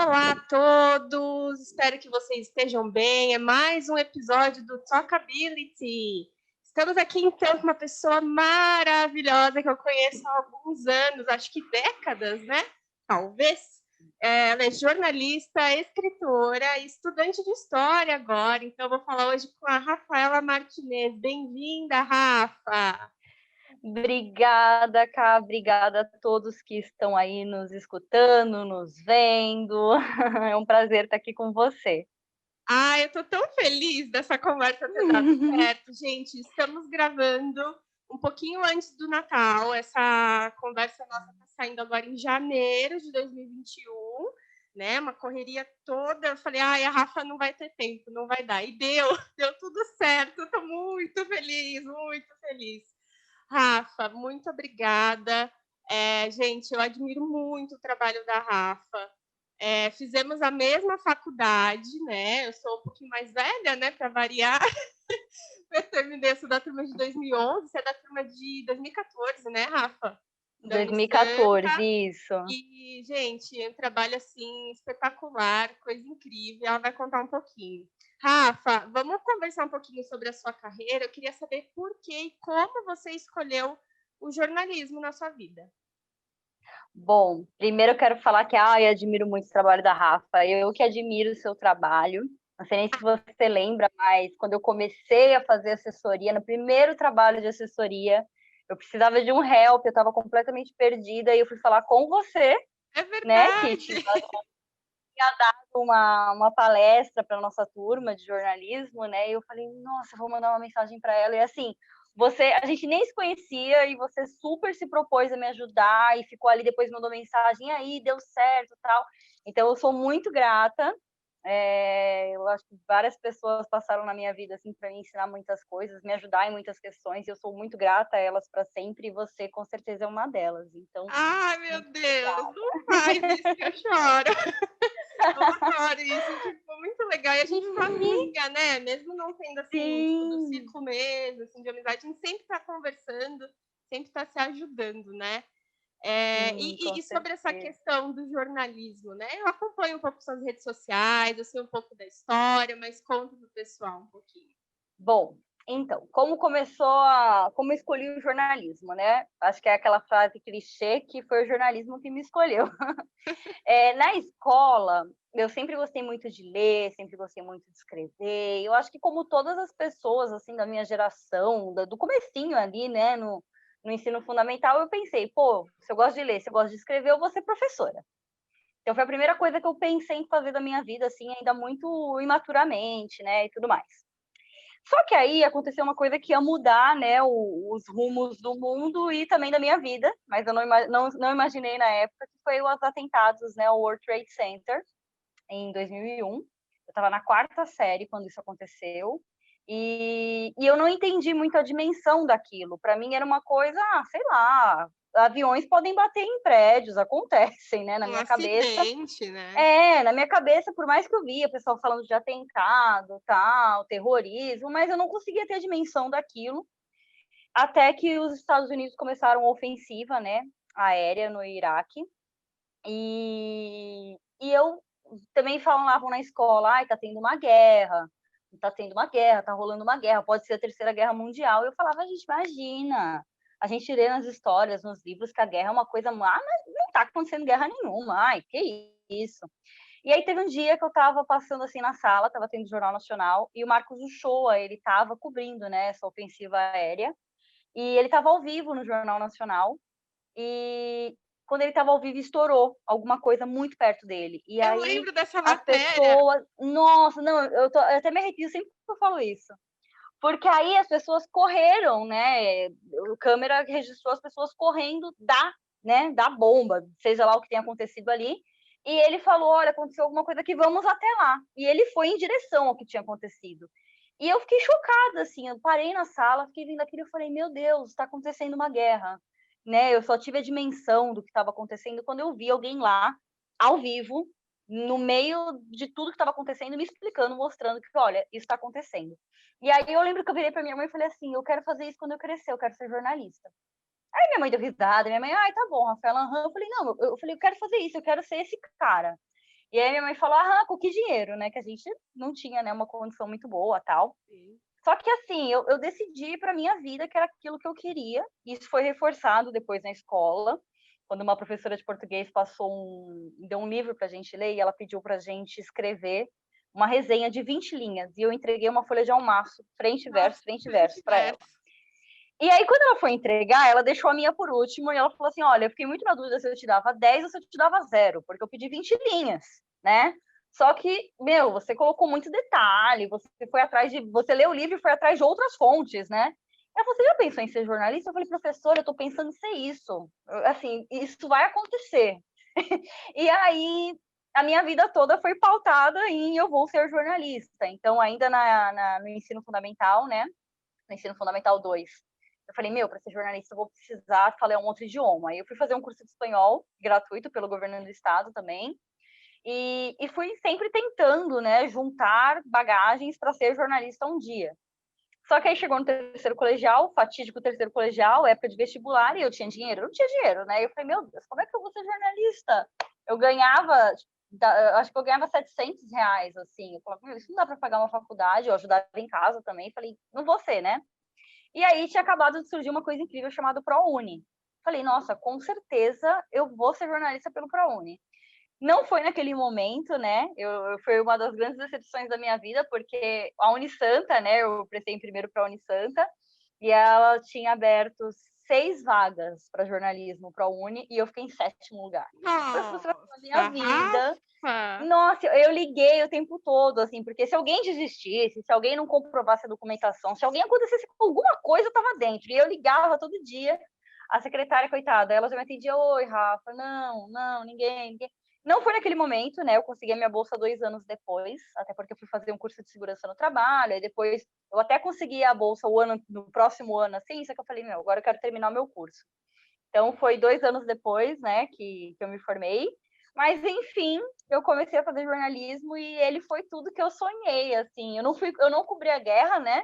Olá a todos, espero que vocês estejam bem. É mais um episódio do Talkability. Estamos aqui então com uma pessoa maravilhosa que eu conheço há alguns anos, acho que décadas, né? Talvez. Ela é jornalista, escritora e estudante de história agora. Então, eu vou falar hoje com a Rafaela Martinez. Bem-vinda, Rafa! Obrigada, Cá. Obrigada a todos que estão aí nos escutando, nos vendo. É um prazer estar aqui com você. Eu tô tão feliz dessa conversa ter dado certo. Gente, estamos gravando um pouquinho antes do Natal. Essa conversa nossa tá saindo agora em janeiro de 2021, né? Uma correria toda. Eu falei, a Rafa não vai ter tempo, não vai dar. E deu tudo certo. Eu tô muito feliz, muito feliz. Rafa, muito obrigada. Gente, eu admiro muito o trabalho da Rafa. Fizemos a mesma faculdade, né? Eu sou um pouquinho mais velha, né? Para variar. Eu terminei, sou da turma de 2011, você é da turma de 2014, né, Rafa? Da Unisanta. 2014, isso. E, gente, é um trabalho assim espetacular, coisa incrível. Ela vai contar um pouquinho. Rafa, vamos conversar um pouquinho sobre a sua carreira. Eu queria saber por que e como você escolheu o jornalismo na sua vida. Bom, primeiro eu quero falar que eu admiro muito o trabalho da Rafa. Eu que admiro o seu trabalho. Não sei nem se você lembra, mas quando eu comecei a fazer assessoria, no primeiro trabalho de assessoria, eu precisava de um help, eu estava completamente perdida e eu fui falar com você, É né, que verdade! tinha dado uma palestra para nossa turma de jornalismo, né? E eu falei, nossa, vou mandar uma mensagem para ela. E assim, a gente nem se conhecia e você super se propôs a me ajudar e ficou ali, depois mandou mensagem, aí deu certo, tal. Então eu sou muito grata. Eu acho que várias pessoas passaram na minha vida assim para me ensinar muitas coisas, me ajudar em muitas questões. E eu sou muito grata a elas para sempre. E você com certeza é uma delas. Então, Ai, meu muito Deus, obrigada. não faz isso que eu choro. Eu adoro isso, tipo, muito legal. E a gente é amiga, né? Mesmo não tendo, assim, tipo, do Sim. círculo mesmo, assim, de amizade, a gente sempre tá conversando, sempre tá se ajudando, né? Sim, com E sobre essa certeza. questão do jornalismo, né? Eu acompanho um pouco suas redes sociais, eu sei um pouco da história, mas conta pro pessoal um pouquinho. Bom, então, como eu escolhi o jornalismo, né? Acho que é aquela frase clichê que foi o jornalismo que me escolheu. Na escola, eu sempre gostei muito de ler, sempre gostei muito de escrever. Eu acho que como todas as pessoas, assim, da minha geração, do comecinho ali, né, no ensino fundamental, eu pensei, pô, se eu gosto de ler, se eu gosto de escrever, eu vou ser professora. Então foi a primeira coisa que eu pensei em fazer da minha vida, assim, ainda muito imaturamente, né, e tudo mais. Só que aí aconteceu uma coisa que ia mudar, né, os rumos do mundo e também da minha vida, mas eu não imaginei na época, que foi os atentados, né, ao World Trade Center, em 2001. Eu estava na quarta série quando isso aconteceu, e eu não entendi muito a dimensão daquilo. Para mim era uma coisa, sei lá, aviões podem bater em prédios, acontecem, né, na Um minha cabeça. acidente, né? Na minha cabeça, por mais que eu via pessoal falando de atentado, tal, terrorismo, mas eu não conseguia ter a dimensão daquilo, até que os Estados Unidos começaram a ofensiva, né, aérea no Iraque, e eu também falavam na escola, ai, tá tendo uma guerra, tá rolando uma guerra, pode ser a Terceira Guerra Mundial, e eu falava, gente, imagina, a gente lê nas histórias, nos livros, que a guerra é uma coisa, mas não tá acontecendo guerra nenhuma, ai, que isso. E aí teve um dia que eu estava passando assim na sala, estava tendo Jornal Nacional, e o Marcos Uchoa, ele estava cobrindo, né, essa ofensiva aérea, e ele estava ao vivo no Jornal Nacional, e quando ele estava ao vivo estourou alguma coisa muito perto dele. E Eu aí lembro dessa as matéria. pessoas, nossa, não, eu até me arrepio sempre que eu falo isso. Porque aí as pessoas correram, né? A câmera registrou as pessoas correndo né, da bomba, seja lá o que tenha acontecido ali. E ele falou: olha, aconteceu alguma coisa aqui, vamos até lá. E ele foi em direção ao que tinha acontecido. E eu fiquei chocada, assim, eu parei na sala, fiquei vendo aquilo e falei: meu Deus, está acontecendo uma guerra. Né? Eu só tive a dimensão do que estava acontecendo quando eu vi alguém lá, ao vivo, no meio de tudo que estava acontecendo, me explicando, mostrando que, olha, isso está acontecendo. E aí eu lembro que eu virei pra minha mãe e falei assim, eu quero fazer isso quando eu crescer, eu quero ser jornalista. Aí minha mãe deu risada, minha mãe, ai, tá bom, Rafaela, eu falei, não, eu falei, eu quero fazer isso, eu quero ser esse cara. E aí minha mãe falou, com que dinheiro, né? Que a gente não tinha, né, uma condição muito boa, tal. Sim. Só que assim, eu decidi para minha vida que era aquilo que eu queria. E isso foi reforçado depois na escola, quando uma professora de português deu um livro para a gente ler e ela pediu para a gente escrever uma resenha de 20 linhas. E eu entreguei uma folha de almaço, frente e verso, frente e verso, para ela. E aí, quando ela foi entregar, ela deixou a minha por último e ela falou assim: olha, eu fiquei muito na dúvida se eu te dava 10 ou se eu te dava 0, porque eu pedi 20 linhas, né? Só que, meu, você colocou muito detalhe, você foi atrás de. Você leu o livro e foi atrás de outras fontes, né? Ela falou: você já pensou em ser jornalista? Eu falei, professora, eu tô pensando em ser isso. Assim, isso vai acontecer. E aí, a minha vida toda foi pautada em eu vou ser jornalista. Então, ainda no ensino fundamental, né? No ensino fundamental 2. Eu falei, meu, para ser jornalista eu vou precisar falar um outro idioma. Aí eu fui fazer um curso de espanhol gratuito pelo governo do estado também. E fui sempre tentando, né, juntar bagagens para ser jornalista um dia. Só que aí chegou no terceiro colegial, fatídico terceiro colegial, época de vestibular, e eu tinha dinheiro? Eu não tinha dinheiro, né? Eu falei, meu Deus, como é que eu vou ser jornalista? Eu ganhava, acho que eu ganhava R$ 700, assim. Eu falava, meu, isso não dá para pagar uma faculdade, eu ajudava em casa também. Falei, não vou ser, né? E aí tinha acabado de surgir uma coisa incrível chamada ProUni. Falei, nossa, com certeza eu vou ser jornalista pelo ProUni. Não foi naquele momento, né? Foi uma das grandes decepções da minha vida, porque a Unisanta, né? Eu prestei primeiro para a Unisanta e ela tinha aberto 6 vagas para jornalismo ProUni e eu fiquei em 7º lugar. Foi a frustração da minha vida. Nossa, eu liguei o tempo todo, assim, porque se alguém desistisse, se alguém não comprovasse a documentação, se alguém acontecesse com alguma coisa, eu estava dentro. E eu ligava todo dia. A secretária, coitada, ela já me atendia, oi, Rafa, não, ninguém. Não foi naquele momento, né? Eu consegui a minha bolsa 2 anos depois, até porque eu fui fazer um curso de segurança no trabalho, aí depois eu até consegui a bolsa no próximo ano, assim, só que eu falei, meu, agora eu quero terminar o meu curso. Então, foi 2 anos depois, né, que eu me formei. Mas, enfim, eu comecei a fazer jornalismo e ele foi tudo que eu sonhei, assim. Eu não cobri a guerra, né?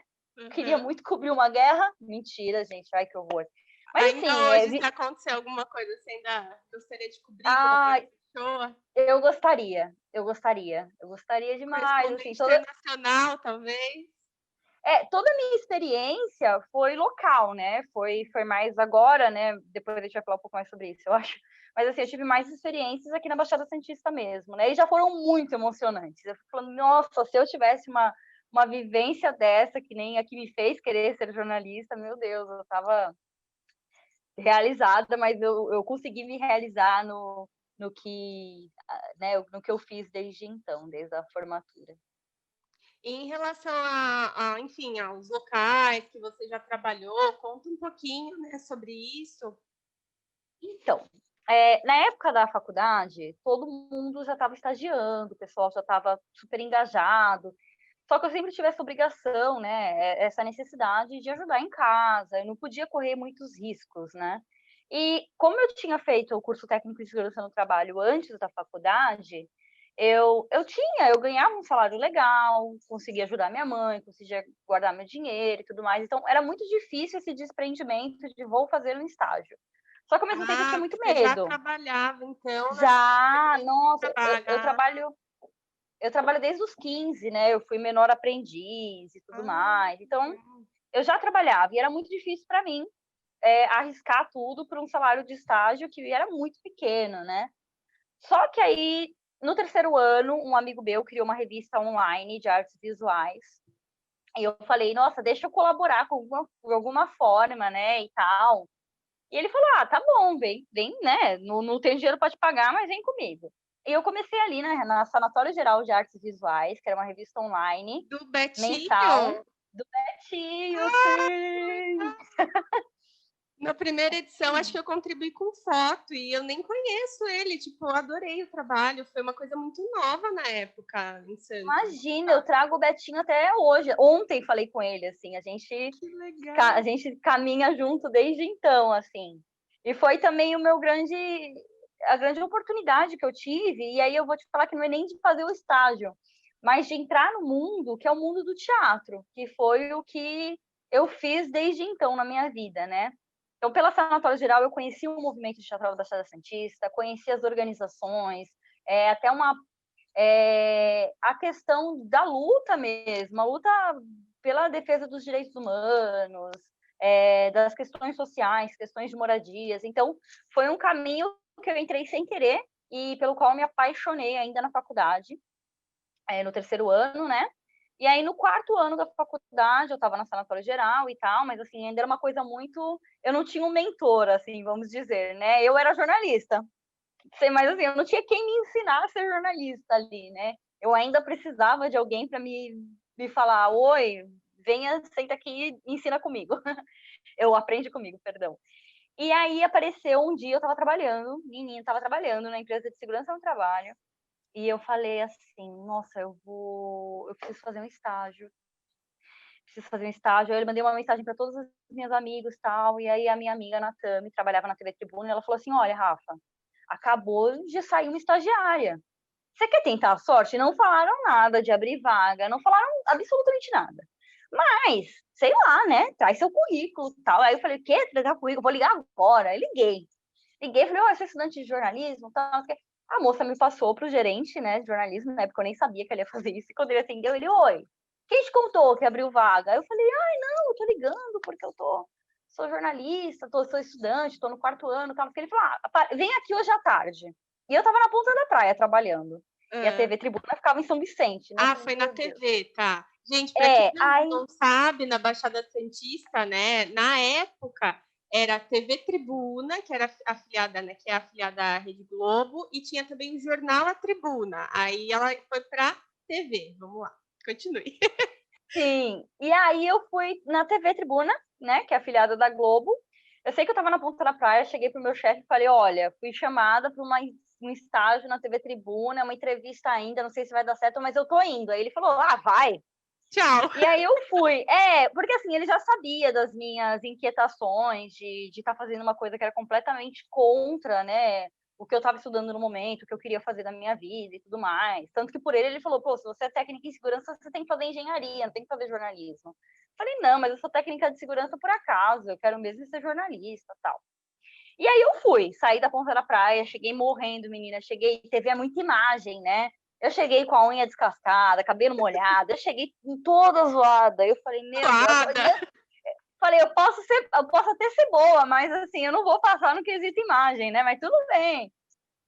Queria muito cobrir uma guerra. Mentira, gente, ai que horror. Mas, ainda assim, hoje, se acontecer alguma coisa assim, ainda gostaria de cobrir alguma pessoa? Eu gostaria demais. Assim, internacional, talvez? Toda a minha experiência foi local, né? Foi mais agora, né? Depois a gente vai falar um pouco mais sobre isso, eu acho. Mas assim, eu tive mais experiências aqui na Baixada Santista mesmo, né? E já foram muito emocionantes. Eu fico falando, nossa, se eu tivesse uma vivência dessa, que nem a que me fez querer ser jornalista, meu Deus, eu estava realizada, mas eu consegui me realizar no que, né, no que eu fiz desde então, desde a formatura. E em relação enfim, aos locais que você já trabalhou, conta um pouquinho, né, sobre isso. Então, na época da faculdade, todo mundo já estava estagiando, o pessoal já estava super engajado. Só que eu sempre tive essa obrigação, né, essa necessidade de ajudar em casa, eu não podia correr muitos riscos, né? E como eu tinha feito o curso técnico de segurança no trabalho antes da faculdade, eu ganhava um salário legal, conseguia ajudar minha mãe, conseguia guardar meu dinheiro e tudo mais. Então, era muito difícil esse desprendimento de vou fazer um estágio. Só que ao mesmo tempo eu tinha muito você já medo. trabalhava, então, Já, nossa, eu trabalho desde os 15, né? Eu fui menor aprendiz e tudo mais. Então, eu já trabalhava e era muito difícil para mim arriscar tudo por um salário de estágio que era muito pequeno, né? Só que aí, no terceiro ano, um amigo meu criou uma revista online de artes visuais. E eu falei, nossa, deixa eu colaborar de alguma forma, né, e tal. E ele falou, tá bom, vem, né, não tenho dinheiro para te pagar, mas vem comigo. E eu comecei ali, né, na Sanatório Geral de Artes Visuais, que era uma revista online, do Betinho? mensal. Do Betinho, sim! Na primeira edição, acho que eu contribuí com foto e eu nem conheço ele. Tipo, eu adorei o trabalho. Foi uma coisa muito nova na época em Santos. Imagina, eu trago o Betinho até hoje. Ontem falei com ele, assim, a gente caminha junto desde então, assim. E foi também a grande oportunidade que eu tive. E aí eu vou te falar que não é nem de fazer o estágio, mas de entrar no mundo, que é o mundo do teatro, que foi o que eu fiz desde então na minha vida, né? Então, pela Sanatório Geral, eu conheci o movimento de teatral da Baixada Santista, conheci as organizações, até a questão da luta mesmo, a luta pela defesa dos direitos humanos, das questões sociais, questões de moradias. Então, foi um caminho que eu entrei sem querer e pelo qual eu me apaixonei ainda na faculdade, no terceiro ano, né? E aí, no quarto ano da faculdade, eu estava na sanatório geral e tal, mas, assim, ainda era uma coisa muito... Eu não tinha um mentor, assim, vamos dizer, né? Eu era jornalista, mas, assim, eu não tinha quem me ensinar a ser jornalista ali, né? Eu ainda precisava de alguém para me falar, oi, venha, senta aqui e ensina comigo. Eu aprende comigo, perdão. E aí apareceu um dia, eu estava trabalhando, menina, estava trabalhando na empresa de segurança no trabalho, e eu falei assim, nossa, eu preciso fazer um estágio. Aí eu mandei uma mensagem para todos os meus amigos, tal, e aí a minha amiga Natami trabalhava na TV Tribuna, e ela falou assim, olha, Rafa, acabou de sair uma estagiária. Você quer tentar a sorte? Não falaram nada de abrir vaga, não falaram absolutamente nada. Mas, sei lá, né? Traz seu currículo e tal. Aí eu falei, o quê? Trazer currículo? Vou ligar agora. Aí liguei. Falei, eu sou estudante de jornalismo, tal. A moça me passou pro gerente, né, de jornalismo, na época eu nem sabia que ele ia fazer isso. E quando ele atendeu, ele, oi, quem te contou que abriu vaga? Aí eu falei, ai, não, eu tô ligando porque sou jornalista, sou estudante, tô no quarto ano, tal. Ele falou, vem aqui hoje à tarde. E eu tava na ponta da praia trabalhando. E a TV Tribuna ficava em São Vicente, né? Foi na TV, tá. Gente, para quem não sabe, na Baixada Santista, né, na época, era a TV Tribuna, que era afiliada, né, que é afiliada à Rede Globo, e tinha também o jornal A Tribuna. Aí ela foi para TV. Vamos lá, continue. Sim, e aí eu fui na TV Tribuna, né, que é afiliada da Globo. Eu sei que eu estava na ponta da praia, cheguei pro meu chefe e falei, olha, fui chamada para um estágio na TV Tribuna, uma entrevista ainda, não sei se vai dar certo, mas eu tô indo. Aí ele falou, vai. Tchau. E aí eu fui. Porque assim, ele já sabia das minhas inquietações de estar fazendo uma coisa que era completamente contra, né, o que eu estava estudando no momento, o que eu queria fazer da minha vida e tudo mais. Tanto que por ele falou, pô, se você é técnica em segurança, você tem que fazer engenharia, não tem que fazer jornalismo. Eu falei, não, mas eu sou técnica de segurança por acaso, eu quero mesmo ser jornalista, tal. E aí eu fui, saí da ponta da praia, cheguei morrendo, menina, teve muita imagem, né? Eu cheguei com a unha descascada, cabelo molhado, eu cheguei toda zoada. Eu falei, meu Deus, falei, eu posso até ser boa, mas assim, eu não vou passar no quesito imagem, né? Mas tudo bem.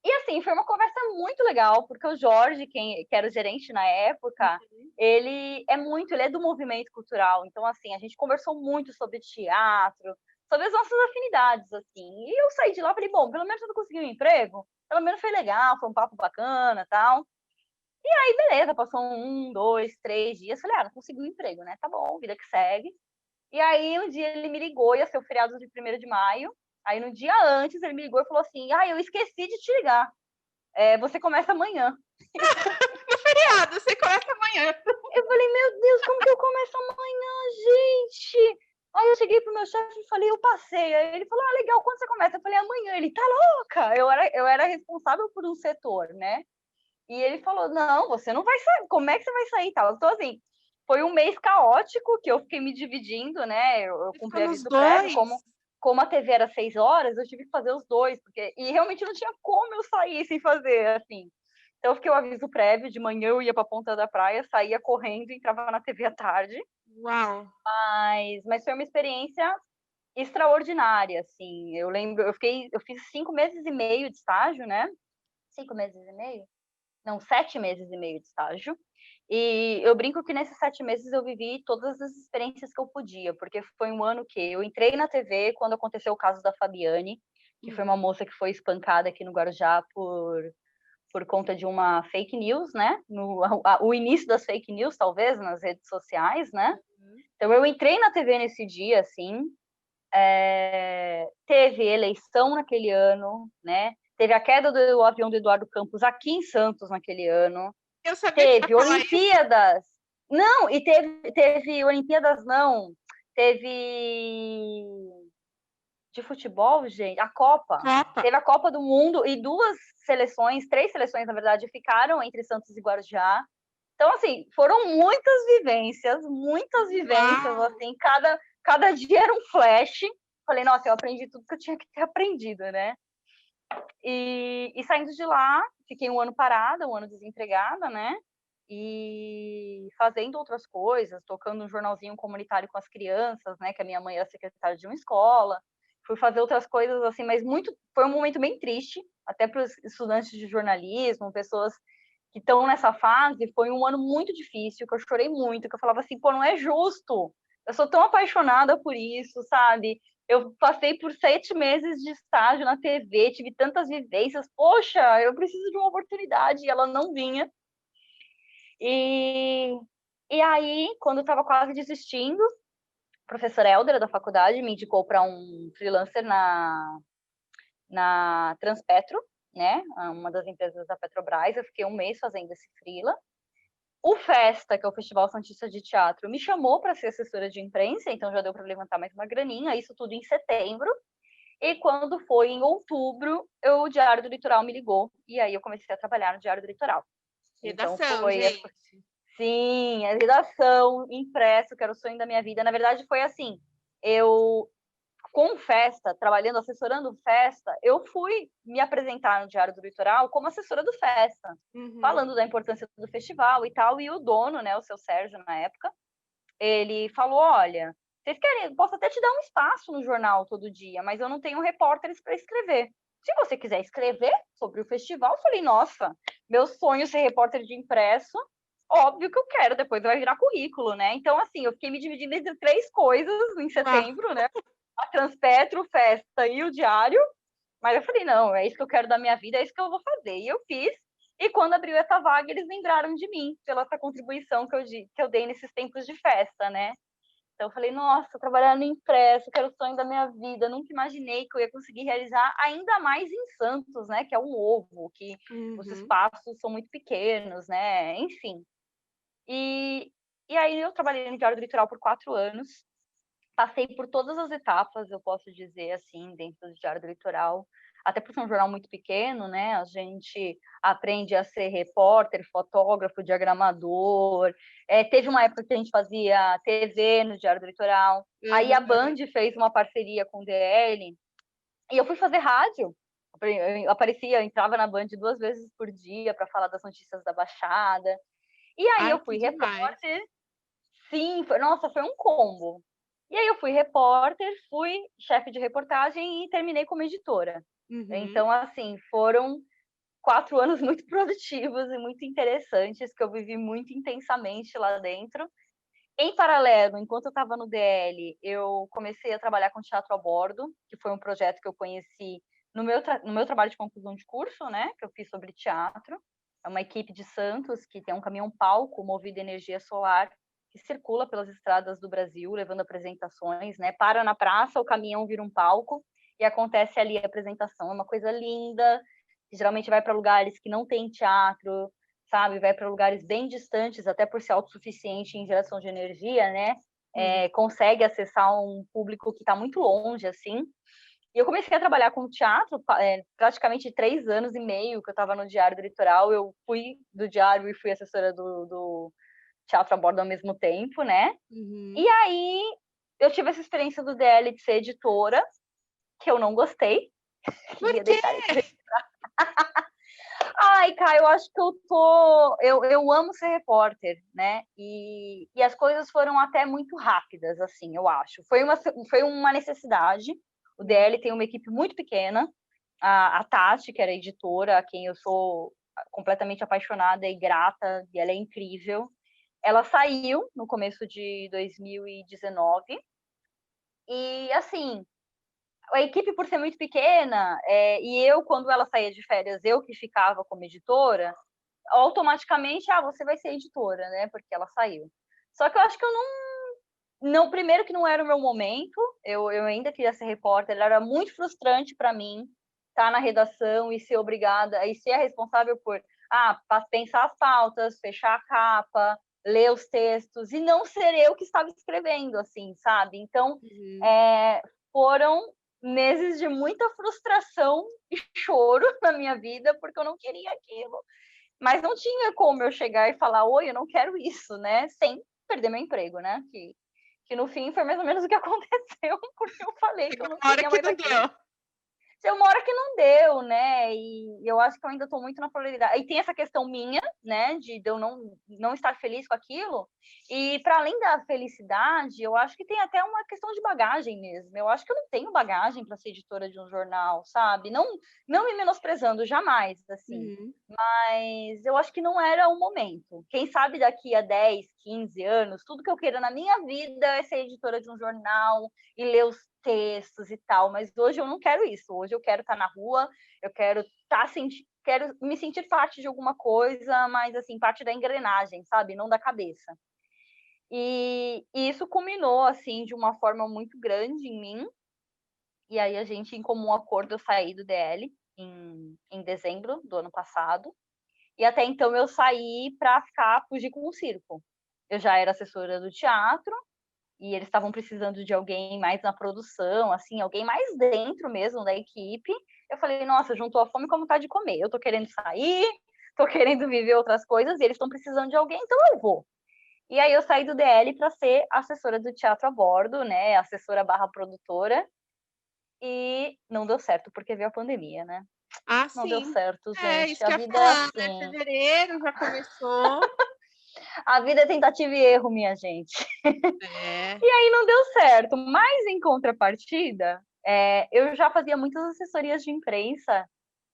E assim, foi uma conversa muito legal, porque o Jorge, que era o gerente na época, ele é do movimento cultural. Então, assim, a gente conversou muito sobre teatro, sobre as nossas afinidades, assim. E eu saí de lá e falei, bom, pelo menos eu consegui um emprego, pelo menos foi legal, foi um papo bacana, tal. E aí, beleza, passou 1, 2, 3 dias, falei, não consegui um emprego, né? Tá bom, vida que segue. E aí, um dia ele me ligou, ia ser o feriado de 1º de maio. Aí, no dia antes, ele me ligou e falou assim, eu esqueci de te ligar. Você começa amanhã. No feriado, você começa amanhã. Eu falei, meu Deus, como que eu começo amanhã, gente? Aí eu cheguei pro meu chefe e falei, eu passei. Aí ele falou, legal, quando você começa? Eu falei, amanhã. Ele, tá louca? Eu era responsável por um setor, né? E ele falou, não, você não vai sair. Como é que você vai sair? Tal. Então, assim, foi um mês caótico que eu fiquei me dividindo, né? Eu cumpri aviso prévio, como a TV era 6 horas, eu tive que fazer os dois, e realmente não tinha como eu sair sem fazer, assim. Então, eu fiquei o aviso prévio, de manhã eu ia para a ponta da praia, saía correndo, entrava na TV à tarde. Uau! Mas foi uma experiência extraordinária, assim. Eu lembro, eu fiz 5 meses e meio de estágio, né? 5 meses e meio? Não, 7 meses e meio de estágio. E eu brinco que nesses 7 meses eu vivi todas as experiências que eu podia, porque foi um ano que eu entrei na TV quando aconteceu o caso da Fabiane, que foi uma moça que foi espancada aqui no Guarujá por conta de uma fake news, né? O início das fake news, talvez, nas redes sociais, né? Então, eu entrei na TV nesse dia, assim, teve eleição naquele ano, né? Teve a queda do avião do Eduardo Campos aqui em Santos naquele ano. Eu sabia teve Olimpíadas. Isso. Não, e teve Olimpíadas, não. Teve de futebol, gente, a Copa. Teve a Copa do Mundo e 3 seleções, na verdade, ficaram entre Santos e Guarujá. Então, assim, foram muitas vivências, assim, cada dia era um flash. Falei, nossa, eu aprendi tudo que eu tinha que ter aprendido, né? E saindo de lá, fiquei um ano parada, um ano desempregada, né? E fazendo outras coisas, tocando um jornalzinho comunitário com as crianças, né? Que a minha mãe era secretária de uma escola. Fui fazer outras coisas, assim, mas foi um momento bem triste, até para os estudantes de jornalismo, pessoas que estão nessa fase. Foi um ano muito difícil, que eu chorei muito, que eu falava assim, pô, não é justo. Eu sou tão apaixonada por isso, sabe? Eu passei por 7 meses de estágio na TV, tive tantas vivências. Poxa, eu preciso de uma oportunidade, e ela não vinha. E, e aí, quando eu estava quase desistindo, a professora Hélder da faculdade me indicou para um freelancer na Transpetro, né? Uma das empresas da Petrobras. Eu fiquei um mês fazendo esse freela. O Festa, que é o Festival Santista de Teatro, me chamou para ser assessora de imprensa, então já deu para levantar mais uma graninha, isso tudo em setembro. E quando foi em outubro, o Diário do Litoral me ligou, e aí eu comecei a trabalhar no Diário do Litoral. Redação, então, gente. Sim, a redação, impresso, que era o sonho da minha vida. Na verdade, foi assim, eu, com Festa, trabalhando, assessorando Festa, eu fui me apresentar no Diário do Litoral como assessora do Festa, falando da importância do festival e tal, e o dono, né, o seu Sérgio, na época, ele falou, olha, vocês querem, posso até te dar um espaço no jornal todo dia, mas eu não tenho repórteres para escrever. Se você quiser escrever sobre o festival, eu falei, nossa, meu sonho é ser repórter de impresso, óbvio que eu quero, depois vai virar currículo, né? Então, assim, eu fiquei me dividindo entre 3 coisas em setembro, né? A Transpetro, Festa e o Diário, mas eu falei, não, é isso que eu quero da minha vida, é isso que eu vou fazer. E eu fiz, e quando abriu essa vaga, eles lembraram de mim, pela essa contribuição que eu dei nesses tempos de festa, né? Então eu falei, nossa, trabalhar no impresso, que era o sonho da minha vida, nunca imaginei que eu ia conseguir realizar, ainda mais em Santos, né, que é um ovo, que os espaços são muito pequenos, né, enfim. E aí eu trabalhei no Diário do Litoral por 4 anos, passei por todas as etapas, eu posso dizer assim, dentro do Diário do Litoral, até por ser um jornal muito pequeno, né? A gente aprende a ser repórter, fotógrafo, diagramador. Teve uma época que a gente fazia TV no Diário do Litoral. Aí a Band fez uma parceria com o DL e eu fui fazer rádio. Eu aparecia, entrava na Band 2 vezes por dia para falar das notícias da Baixada. E aí eu fui repórter. Sim, nossa, foi um combo. E aí eu fui repórter, fui chefe de reportagem e terminei como editora. Então, assim, foram 4 anos muito produtivos e muito interessantes, que eu vivi muito intensamente lá dentro. Em paralelo, enquanto eu estava no DL, eu comecei a trabalhar com teatro a bordo, que foi um projeto que eu conheci no meu trabalho de conclusão de curso, né, que eu fiz sobre teatro. É uma equipe de Santos que tem um caminhão-palco movido a energia solar, que circula pelas estradas do Brasil, levando apresentações, né? Para na praça, o caminhão vira um palco e acontece ali a apresentação. É uma coisa linda, que geralmente vai para lugares que não tem teatro, sabe? Vai para lugares bem distantes, até por ser autossuficiente em geração de energia, né? Consegue acessar um público que está muito longe, assim. E eu comecei a trabalhar com teatro praticamente 3 anos e meio que eu estava no Diário do Litoral. Eu fui do Diário e fui assessora do teatro a bordo ao mesmo tempo, né? E aí eu tive essa experiência do DL de ser editora, que eu não gostei. Por quê? Ai, Caio, eu acho que eu amo ser repórter, né? E as coisas foram até muito rápidas, assim, eu acho. Foi uma necessidade. O DL tem uma equipe muito pequena. A Tati, que era editora, a quem eu sou completamente apaixonada e grata, e ela é incrível. Ela saiu no começo de 2019. E, assim, a equipe, por ser muito pequena, e eu, quando ela saía de férias, eu que ficava como editora, automaticamente, você vai ser editora, né? Porque ela saiu. Só que eu acho que eu não, primeiro que não era o meu momento, eu ainda queria ser repórter, era muito frustrante para mim estar na redação e ser obrigada, e ser a responsável por pensar as pautas, fechar a capa, ler os textos, e não ser eu que estava escrevendo, assim, sabe? Então, foram meses de muita frustração e choro na minha vida, porque eu não queria aquilo. Mas não tinha como eu chegar e falar, oi, eu não quero isso, né? Sem perder meu emprego, né? Que no fim foi mais ou menos o que aconteceu, porque eu falei que eu não queria mais aquilo. uma hora que não deu, né? E eu acho que eu ainda estou muito na polaridade. E tem essa questão minha, né, de eu não estar feliz com aquilo. E para além da felicidade, eu acho que tem até uma questão de bagagem mesmo. Eu acho que eu não tenho bagagem para ser editora de um jornal, sabe? Não me menosprezando jamais, assim. Uhum. Mas eu acho que não era o momento. Quem sabe daqui a 10, 15 anos, tudo que eu queira na minha vida é ser editora de um jornal e ler os textos e tal. Mas hoje eu não quero isso. Hoje eu quero estar na rua, eu quero quero me sentir parte de alguma coisa, mas assim, parte da engrenagem, sabe? Não da cabeça. E isso culminou, assim, de uma forma muito grande em mim. E aí a gente, em comum acordo, eu saí do DL em dezembro do ano passado. E até então eu saí para fugir com o circo. Eu já era assessora do teatro e eles estavam precisando de alguém mais na produção, assim, alguém mais dentro mesmo da equipe. Eu falei, nossa, juntou a fome com a vontade de comer. Eu tô querendo sair, tô querendo viver outras coisas e eles estão precisando de alguém, então eu vou. E aí eu saí do DL para ser assessora do teatro a bordo, né, assessora barra produtora. E não deu certo porque veio a pandemia, né? Ah, Não deu sim. certo, É, gente. isso A que eu ia vida é falar, né? assim. Fevereiro já começou. A vida é tentativa e erro, minha gente. É. E aí não deu certo. Mas, em contrapartida, eu já fazia muitas assessorias de imprensa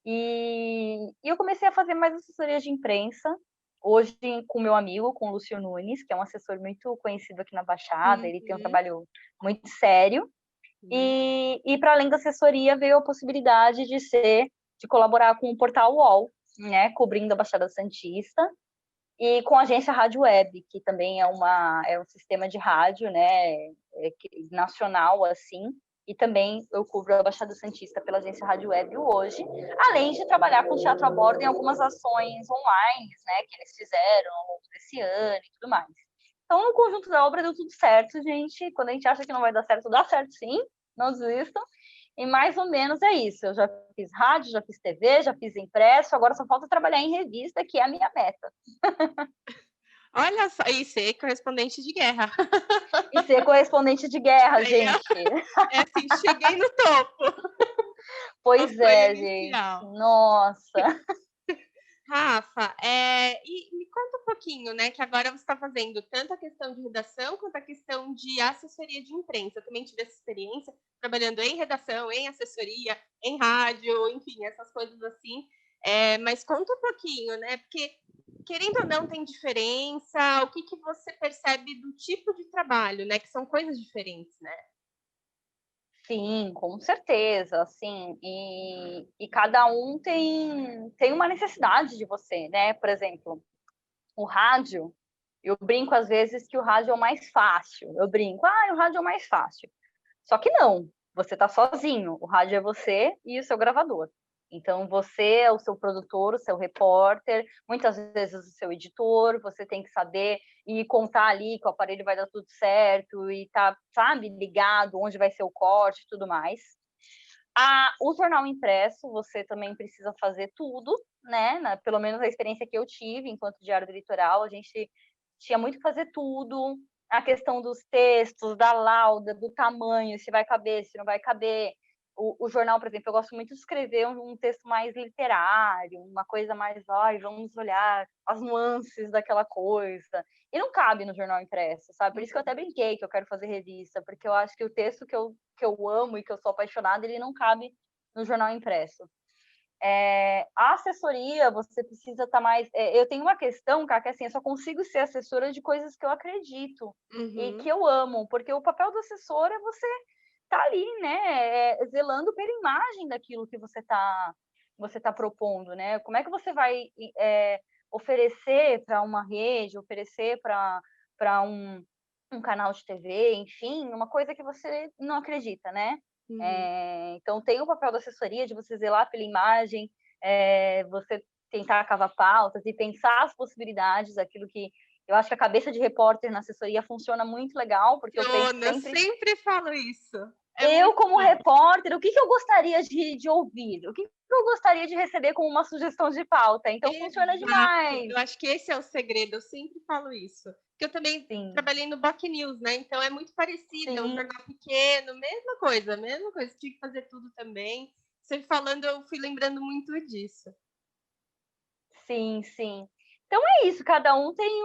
e eu comecei a fazer mais assessorias de imprensa. Hoje, com meu amigo, com o Lúcio Nunes, que é um assessor muito conhecido aqui na Baixada, ele tem um Uhum. trabalho muito sério. Uhum. E para além da assessoria, veio a possibilidade de colaborar com o portal UOL, né, cobrindo a Baixada Santista, e com a agência Rádio Web, que também é um sistema de rádio, né, nacional, assim, e também eu cubro a Baixada Santista pela agência Rádio Web hoje, além de trabalhar com teatro a bordo em algumas ações online, né, que eles fizeram ao longo desse ano e tudo mais. Então, no conjunto da obra deu tudo certo, gente. Quando a gente acha que não vai dar certo, dá certo sim, não desistam. E mais ou menos é isso. Eu já fiz rádio, já fiz TV, já fiz impresso, agora só falta trabalhar em revista, que é a minha meta. Olha só, e ser correspondente de guerra. E ser correspondente de guerra, Aí, ó, gente. é assim, cheguei no topo. O Pois sonho é, gente. inicial. Nossa. Rafa, e me conta um pouquinho, né, que agora você está fazendo tanto a questão de redação quanto a questão de assessoria de imprensa. Eu também tive essa experiência trabalhando em redação, em assessoria, em rádio, enfim, essas coisas assim. Mas conta um pouquinho, né, porque querendo ou não tem diferença, o que que você percebe do tipo de trabalho, né, que são coisas diferentes, né? Sim, com certeza, assim, e cada um tem uma necessidade de você, né? Por exemplo, o rádio, eu brinco às vezes que o rádio é o mais fácil. Eu brinco, o rádio é o mais fácil. Só que não, você está sozinho. O rádio é você e o seu gravador. Então, você é o seu produtor, o seu repórter, muitas vezes o seu editor, você tem que saber e contar ali que o aparelho vai dar tudo certo e tá, sabe, ligado, onde vai ser o corte e tudo mais. O jornal impresso, você também precisa fazer tudo, né? Pelo menos a experiência que eu tive enquanto diário do litoral, a gente tinha muito que fazer tudo. A questão dos textos, da lauda, do tamanho, se vai caber, se não vai caber. O jornal, por exemplo, eu gosto muito de escrever um texto mais literário, uma coisa mais, vamos olhar as nuances daquela coisa. E não cabe no jornal impresso, sabe? Por isso que eu até brinquei que eu quero fazer revista, porque eu acho que o texto que eu amo e que eu sou apaixonada, ele não cabe no jornal impresso. A assessoria, você precisa estar mais. Eu tenho uma questão, cara, que assim, eu só consigo ser assessora de coisas que eu acredito e que Uhum. eu amo, porque o papel do assessor é você estar ali, né, zelando pela imagem daquilo que você tá propondo, né? Como é que você vai oferecer para uma rede, oferecer para um canal de TV, enfim, uma coisa que você não acredita, né? Uhum. Então, tem o papel da assessoria de você zelar pela imagem, você tentar cavar pautas e pensar as possibilidades, aquilo que eu acho que a cabeça de repórter na assessoria funciona muito legal, porque eu penso Funciona, eu sempre, sempre falo isso. É eu muito como bom. repórter, o que eu gostaria de ouvir? O que eu gostaria de receber como uma sugestão de pauta? Então, funciona Exato, demais. eu acho que esse é o segredo, eu sempre falo isso. Porque eu também Sim, trabalhei no Boc News, né? Então é muito parecido, é um sim, jornal pequeno, mesma coisa, tinha que fazer tudo também. Você falando, eu fui lembrando muito disso. Sim, sim. Então é isso, cada um tem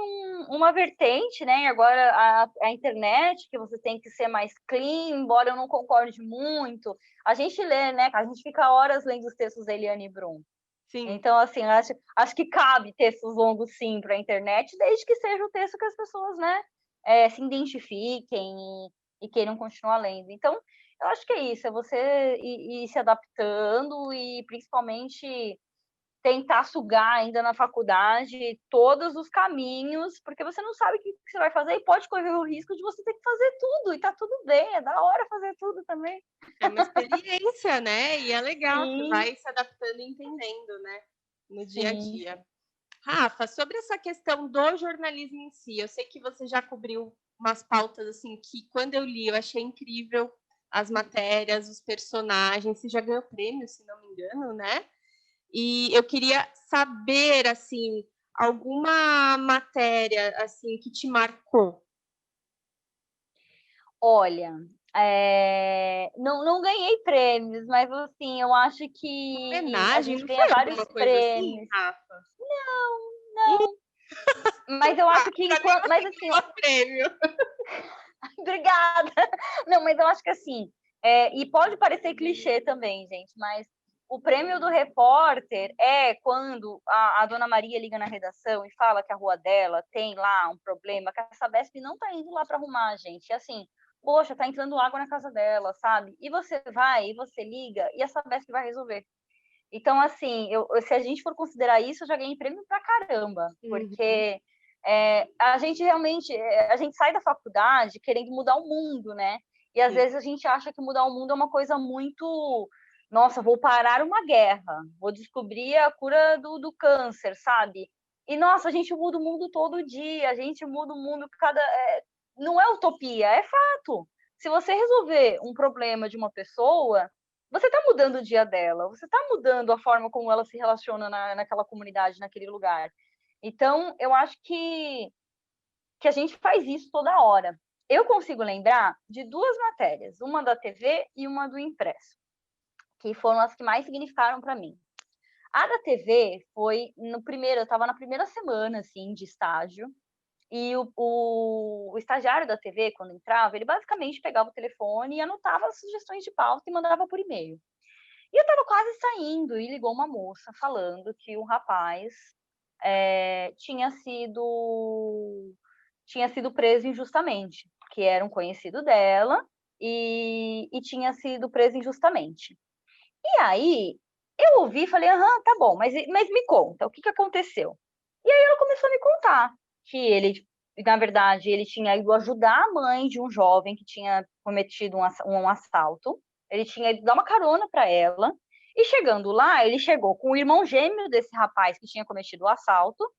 uma vertente, né? E agora a internet, que você tem que ser mais clean, embora eu não concorde muito. A gente lê, né? A gente fica horas lendo os textos da Eliane Brum. Sim. Então, assim, acho que cabe textos longos, sim, para a internet, desde que seja o texto que as pessoas, né, se identifiquem e queiram continuar lendo. Então, eu acho que é isso, é você ir se adaptando e, principalmente, tentar sugar ainda na faculdade todos os caminhos, porque você não sabe o que você vai fazer e pode correr o risco de você ter que fazer tudo, e tá tudo bem, é da hora fazer tudo também. É uma experiência, né? E é legal, você Sim, vai se adaptando e entendendo, né? No dia a sim. dia. Rafa, sobre essa questão do jornalismo em si, eu sei que você já cobriu umas pautas assim que quando eu li eu achei incrível as matérias, os personagens, você já ganhou prêmio, se não me engano, né? E eu queria saber assim, alguma matéria assim que te marcou. Olha, não ganhei prêmios, mas assim, eu acho que a Homenagem, gente não ganha foi alguma vários coisa assim, prêmios. Rafa? Não, mas eu acho que Para mim mas você assim, ganhou prêmio. obrigada. Não, mas eu acho que assim, e pode parecer clichê também, gente, mas o prêmio do repórter é quando a dona Maria liga na redação e fala que a rua dela tem lá um problema, que a Sabesp não está indo lá para arrumar, gente. E assim, poxa, tá entrando água na casa dela, sabe? E você vai, e você liga, e a Sabesp vai resolver. Então, assim, se a gente for considerar isso, eu já ganhei prêmio pra caramba, Uhum. porque a gente realmente, a gente sai da faculdade querendo mudar o mundo, né? E às Sim. vezes a gente acha que mudar o mundo é uma coisa muito, nossa, vou parar uma guerra, vou descobrir a cura do câncer, sabe? E nossa, a gente muda o mundo todo dia, a gente muda o mundo não é utopia, é fato. Se você resolver um problema de uma pessoa, você está mudando o dia dela, você está mudando a forma como ela se relaciona naquela comunidade, naquele lugar. Então, eu acho que a gente faz isso toda hora. Eu consigo lembrar de duas matérias, uma da TV e uma do impresso, que foram as que mais significaram para mim. A da TV foi no primeiro, eu estava na primeira semana assim de estágio, e o estagiário da TV, quando entrava, ele basicamente pegava o telefone e anotava as sugestões de pauta e mandava por e-mail. E eu estava quase saindo e ligou uma moça falando que um rapaz tinha sido preso injustamente, que era um conhecido dela e tinha sido preso injustamente. E aí eu ouvi e falei, aham, tá bom, mas me conta, o que, que aconteceu? E aí ela começou a me contar que ele, na verdade, ele tinha ido ajudar a mãe de um jovem que tinha cometido um assalto, ele tinha ido dar uma carona para ela, e chegando lá, ele chegou com o irmão gêmeo desse rapaz que tinha cometido o assalto,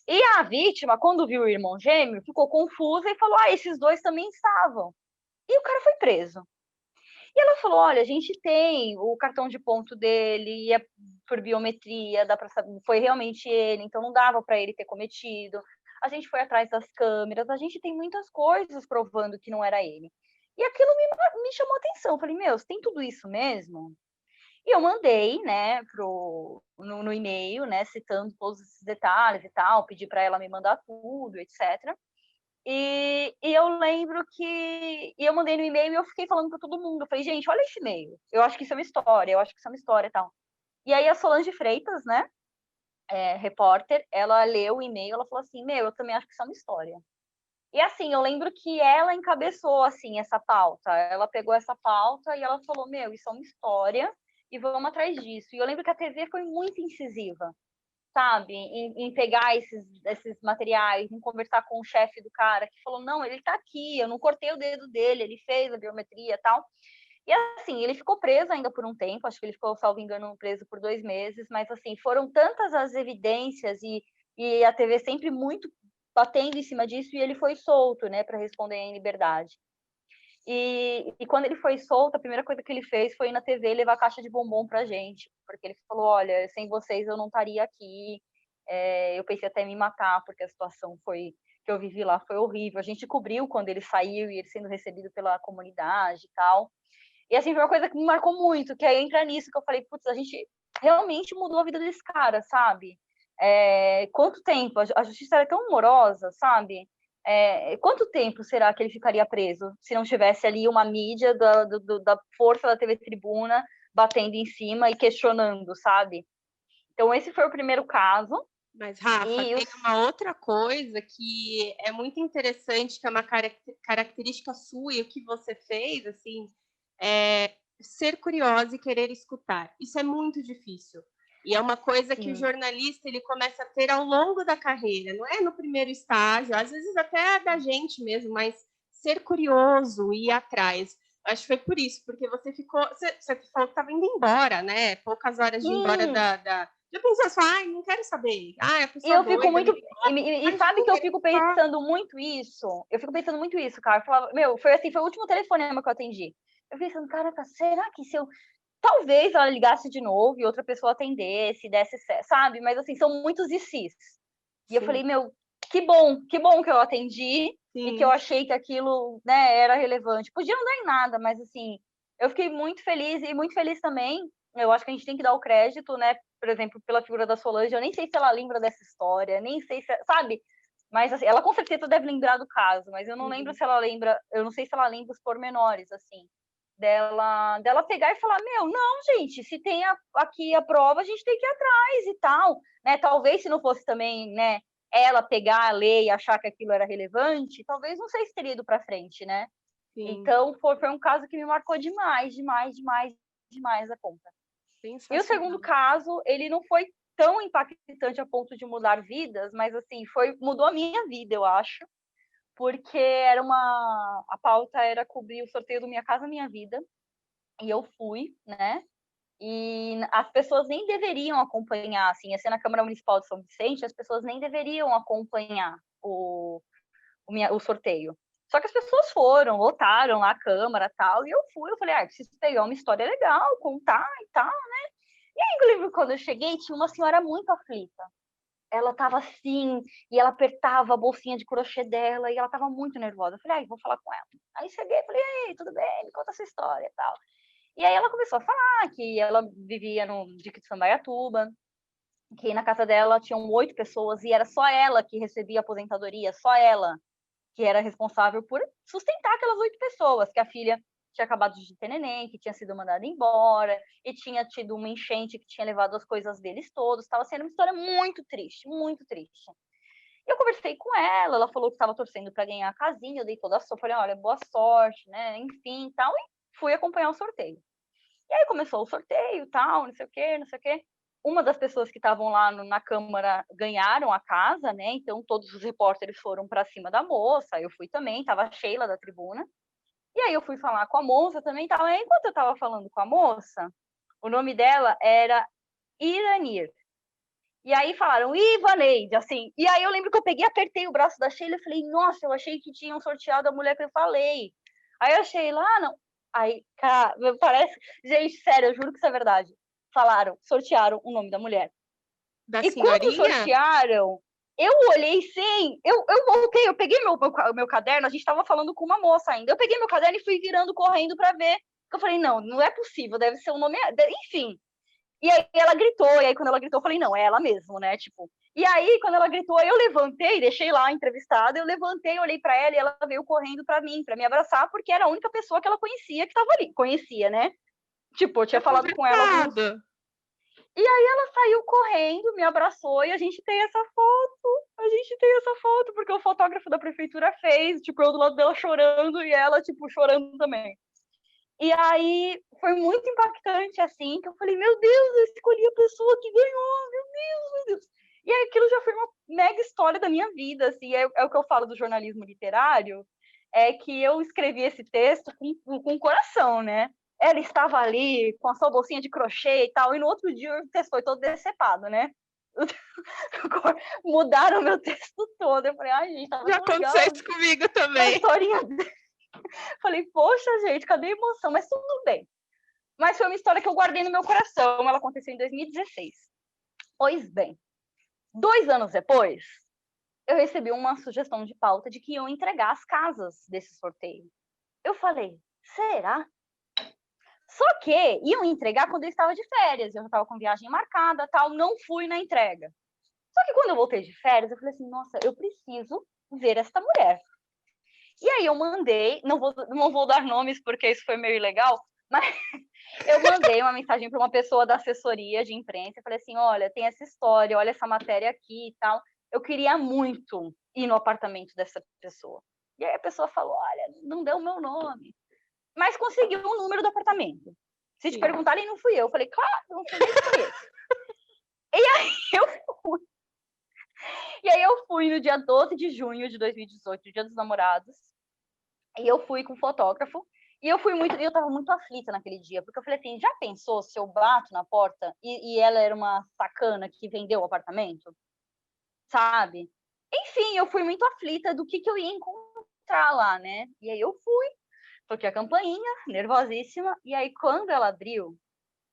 e a vítima, quando viu o irmão gêmeo, ficou confusa e falou, esses dois também estavam. E o cara foi preso. E ela falou: olha, a gente tem o cartão de ponto dele, e é por biometria, dá para saber, foi realmente ele, então não dava para ele ter cometido. A gente foi atrás das câmeras, a gente tem muitas coisas provando que não era ele. E aquilo me chamou a atenção. Eu falei, meu, você tem tudo isso mesmo? E eu mandei, né, no e-mail, né, citando todos esses detalhes e tal, pedi para ela me mandar tudo, etc. E eu lembro que eu mandei no e-mail e eu fiquei falando para todo mundo. Eu falei, gente, olha esse e-mail. Eu acho que isso é uma história, eu acho que isso é uma história e tal. E aí a Solange Freitas, né, repórter, ela leu o e-mail, ela falou assim, meu, eu também acho que isso é uma história. E assim, eu lembro que ela encabeçou, assim, essa pauta. Ela pegou essa pauta e ela falou, meu, isso é uma história e vamos atrás disso. E eu lembro que a TV foi muito incisiva, sabe, em pegar esses materiais, em conversar com o chefe do cara, que falou, não, ele tá aqui, eu não cortei o dedo dele, ele fez a biometria e tal. E assim, ele ficou preso ainda por um tempo, acho que ele ficou, salvo engano, preso por 2 meses, mas assim, foram tantas as evidências e a TV sempre muito batendo em cima disso, e ele foi solto, né, para responder em liberdade. E quando ele foi solto, a primeira coisa que ele fez foi ir na TV levar caixa de bombom pra gente, porque ele falou, olha, sem vocês eu não estaria aqui, eu pensei até em me matar, porque a situação que eu vivi lá foi horrível. A gente cobriu quando ele saiu e ele sendo recebido pela comunidade e tal. E assim, foi uma coisa que me marcou muito, que aí entra nisso que eu falei, putz, a gente realmente mudou a vida desse cara, sabe? Quanto tempo? A justiça era tão morosa, sabe? Quanto tempo será que ele ficaria preso se não tivesse ali uma mídia da força da TV Tribuna batendo em cima e questionando, sabe? Então, esse foi o primeiro caso. Mas, Rafa, tem uma outra coisa que é muito interessante, que é uma característica sua e o que você fez, assim, é ser curiosa e querer escutar. Isso é muito difícil. E é uma coisa que o jornalista ele começa a ter ao longo da carreira, não é no primeiro estágio, às vezes até da gente mesmo, mas ser curioso e ir atrás. Acho que foi por isso, porque você falou que estava indo embora, né? Poucas horas de ir embora eu pensei assim, ai, não quero saber. Ai, a pessoa eu doida, fico muito. E sabe que eu fico pensando muito isso? Eu fico pensando muito isso, cara. Eu falava, foi assim, foi o último telefonema que eu atendi. Eu fiquei pensando, caraca, será que se eu. Talvez ela ligasse de novo e outra pessoa atendesse, desse, sabe? Mas assim, são muitos e sis. E eu falei, que bom que eu atendi e que eu achei que aquilo, né, era relevante. Podia não dar em nada, mas assim, eu fiquei muito feliz e muito feliz também. Eu acho que a gente tem que dar o crédito, né? Por exemplo, pela figura da Solange. Eu nem sei se ela lembra dessa história, nem sei se, sabe? Mas assim, ela com certeza deve lembrar do caso, mas eu não lembro se ela lembra, eu não sei se ela lembra os pormenores, assim dela pegar e falar, não, gente, se tem aqui a prova, a gente tem que ir atrás e tal, né? Talvez se não fosse também, né, ela pegar a lei e achar que aquilo era relevante, talvez não sei se teria ido para frente, né? Sim. Então, foi um caso que me marcou demais a conta. E o segundo caso, ele não foi tão impactante a ponto de mudar vidas, mas assim, mudou a minha vida, eu acho, porque a pauta era cobrir o sorteio do Minha Casa Minha Vida, e eu fui, né? E as pessoas nem deveriam acompanhar, assim, ia ser na Câmara Municipal de São Vicente, as pessoas nem deveriam acompanhar o sorteio. Só que as pessoas foram, lotaram lá a Câmara e tal, e eu fui, eu falei, preciso pegar uma história legal, contar e tal, né? E aí, eu lembro quando eu cheguei, tinha uma senhora muito aflita. Ela tava assim, e ela apertava a bolsinha de crochê dela, e ela tava muito nervosa. Eu falei, vou falar com ela. Aí cheguei, falei, ei, tudo bem? Me conta essa história e tal. E aí ela começou a falar que ela vivia no Dique de Sambaiatuba, que na casa dela tinham 8 pessoas, e era só ela que recebia aposentadoria, só ela que era responsável por sustentar aquelas 8 pessoas, que a filha tinha acabado de ter neném, que tinha sido mandada embora, e tinha tido uma enchente que tinha levado as coisas deles todos. Estava sendo uma história muito triste, muito triste. Eu conversei com ela falou que estava torcendo para ganhar a casinha, eu dei toda a sorte, falei, olha, boa sorte, né, enfim, tal, e fui acompanhar o sorteio. E aí começou o sorteio, tal, não sei o quê, não sei o quê. Uma das pessoas que estavam lá na Câmara ganharam a casa, né? Então todos os repórteres foram para cima da moça. Eu fui também, tava a Sheila da tribuna. E aí eu fui falar com a moça também, tal. E enquanto eu tava falando com a moça, o nome dela era Iranir. E aí falaram, Ivaneide, assim. E aí eu lembro que eu peguei, apertei o braço da Sheila e falei, nossa, eu achei que tinham sorteado a mulher que eu falei. Aí a Sheila, não. Aí, cara, parece. Gente, sério, eu juro que isso é verdade. Sortearam o nome da mulher. Da e senhorinha? Quando sortearam, eu olhei sim, eu voltei, eu peguei meu caderno, a gente estava falando com uma moça ainda. Eu peguei meu caderno e fui virando, correndo para ver. Eu falei, não é possível, deve ser um nome. Enfim. E aí ela gritou, e aí quando ela gritou, eu falei, não, é ela mesmo, né? Tipo. E aí, quando ela gritou, eu levantei, deixei lá a entrevistada, eu levantei, olhei para ela e ela veio correndo para mim, para me abraçar, porque era a única pessoa que ela conhecia que estava ali. Conhecia, né? Tipo, eu tinha falado com ela alguns. E aí ela saiu correndo, me abraçou e a gente tem essa foto. A gente tem essa foto, porque o fotógrafo da prefeitura fez, tipo, eu do lado dela chorando e ela, tipo, chorando também. E aí foi muito impactante, assim, que eu falei, meu Deus, eu escolhi a pessoa que ganhou, meu Deus. E aí aquilo já foi uma mega história da minha vida, assim, é o que eu falo do jornalismo literário, é que eu escrevi esse texto com o coração, né? Ela estava ali com a sua bolsinha de crochê e tal, e no outro dia o texto foi todo decepado, né? Mudaram meu texto todo. Eu falei, gente, tava já tão legal. aconteceu isso comigo também. A historinha Falei, poxa, gente, cadê a emoção? Mas tudo bem. Mas foi uma história que eu guardei no meu coração. Ela aconteceu em 2016. Pois bem, 2 anos depois, eu recebi uma sugestão de pauta de que iam entregar as casas desse sorteio. Eu falei, será? Só que iam entregar quando eu estava de férias, eu estava com viagem marcada, tal, não fui na entrega. Só que quando eu voltei de férias, eu falei assim, nossa, eu preciso ver esta mulher. E aí eu mandei, não vou dar nomes porque isso foi meio ilegal, mas eu mandei uma mensagem para uma pessoa da assessoria de imprensa, falei assim, olha, tem essa história, olha essa matéria aqui e tal. Eu queria muito ir no apartamento dessa pessoa. E aí a pessoa falou, olha, não deu o meu nome, mas conseguiu o número do apartamento. Se te perguntarem, não fui eu. Eu falei, claro, não fui nem te conheço. E aí eu fui. E aí eu fui no dia 12 de junho de 2018, Dia dos Namorados. E eu fui com o fotógrafo. E eu tava muito aflita naquele dia, porque eu falei assim, já pensou se eu bato na porta e ela era uma sacana que vendeu o apartamento? Sabe? Enfim, eu fui muito aflita do que eu ia encontrar lá, né? E aí eu fui, toquei a campainha, nervosíssima, e aí quando ela abriu,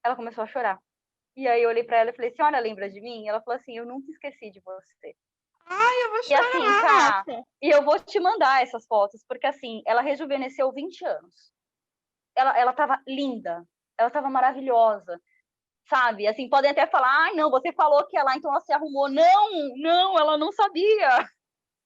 ela começou a chorar. E aí eu olhei pra ela e falei assim, olha, lembra de mim? Ela falou assim, eu nunca esqueci de você. Ai, eu vou E assim, chorar, tá, Rafa. e eu vou te mandar essas fotos, porque assim, ela rejuvenesceu 20 anos. Ela tava linda, ela tava maravilhosa, sabe? Assim, podem até falar, ai, não, você falou que ela, então ela se arrumou. Não, ela não sabia.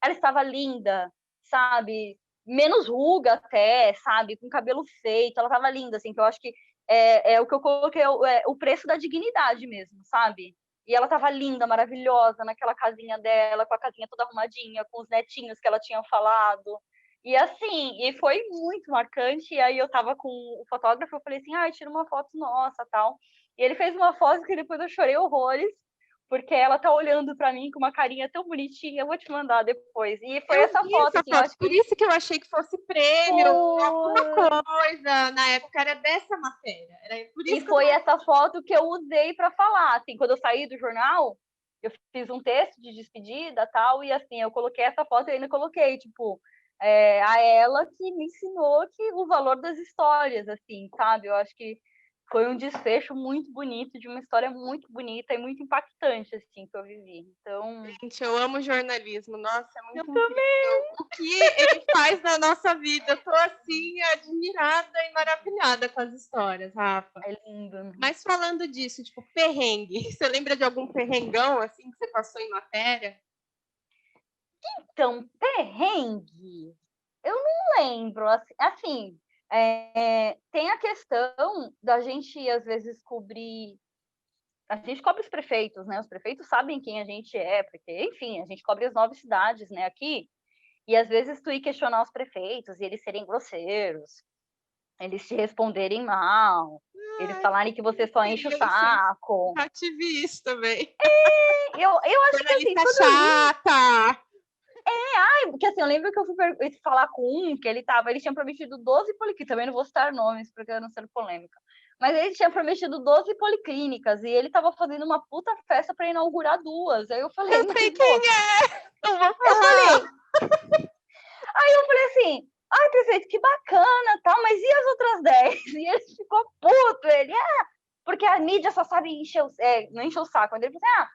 Ela estava linda, sabe? Menos ruga até, sabe? Com cabelo feito, ela estava linda, assim, que eu acho que é o que eu coloquei, o preço da dignidade mesmo, sabe? E ela estava linda, maravilhosa, naquela casinha dela, com a casinha toda arrumadinha, com os netinhos que ela tinha falado. E assim, e foi muito marcante. E aí eu tava com o fotógrafo, eu falei assim, ai, tira uma foto nossa, tal. E ele fez uma foto que depois eu chorei horrores, porque ela tá olhando para mim com uma carinha tão bonitinha, eu vou te mandar depois. E foi Eu essa vi foto, essa assim, eu foto, acho por que isso que eu achei que fosse prêmio, alguma foi. coisa. Na época era dessa matéria. Era por E isso que eu foi tava... essa foto que eu usei para falar, assim, quando eu saí do jornal, eu fiz um texto de despedida, tal, e assim, eu coloquei essa foto e ainda coloquei, tipo, a ela que me ensinou que o valor das histórias, assim, sabe? Eu acho que foi um desfecho muito bonito, de uma história muito bonita e muito impactante, assim, que eu vivi. Então, Gente, eu amo jornalismo. Nossa, é eu muito também. incrível o que ele faz na nossa vida. Eu tô assim, admirada e maravilhada com as histórias, Rafa. É lindo. Mas falando disso, tipo, perrengue. Você lembra de algum perrengão assim que você passou em matéria? Então, perrengue, eu não lembro. Assim, tem a questão da gente, às vezes, cobrir. A gente cobre os prefeitos, né? Os prefeitos sabem quem a gente é, porque, enfim, a gente cobre as 9 cidades, né, aqui. E às vezes tu ir questionar os prefeitos e eles serem grosseiros, eles te responderem mal, eles Ai, falarem que você só enche o experiências. saco. Já tive isso também. Eu acho que assim, Jornalista quando eu li. chata. Porque assim, eu lembro que eu fui falar com um que ele tinha prometido 12 policlínicas, também não vou citar nomes porque eu não sendo polêmica, mas ele tinha prometido 12 policlínicas e ele estava fazendo uma puta festa para inaugurar 2. Aí eu falei, Eu mas sei quem moço, é. Não vou eu falar. falei, aí eu falei assim, ai, prefeito, que bacana, tal, mas e as outras 10? E ele ficou puto, ele, porque a mídia só sabe não encher o saco. Ele falou assim,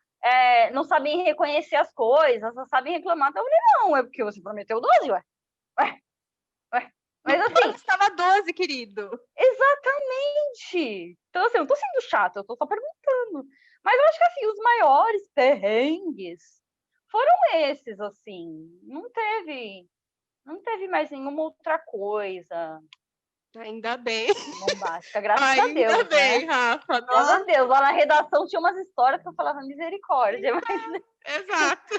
não sabem reconhecer as coisas, só sabem reclamar. Então eu falei, não, é porque você prometeu 12, ué. Ué, ué. No Mas plano assim, estava 12, querido. exatamente. Então, assim, eu não tô sendo chata, eu tô só perguntando. Mas eu acho que, assim, os maiores perrengues foram esses, assim. Não teve mais nenhuma outra coisa Ainda bem. bombástica, graças a Ainda Deus, né? bem, Rafa. Graças a Nossa, Deus. Lá na redação tinha umas histórias que eu falava misericórdia, mas exato.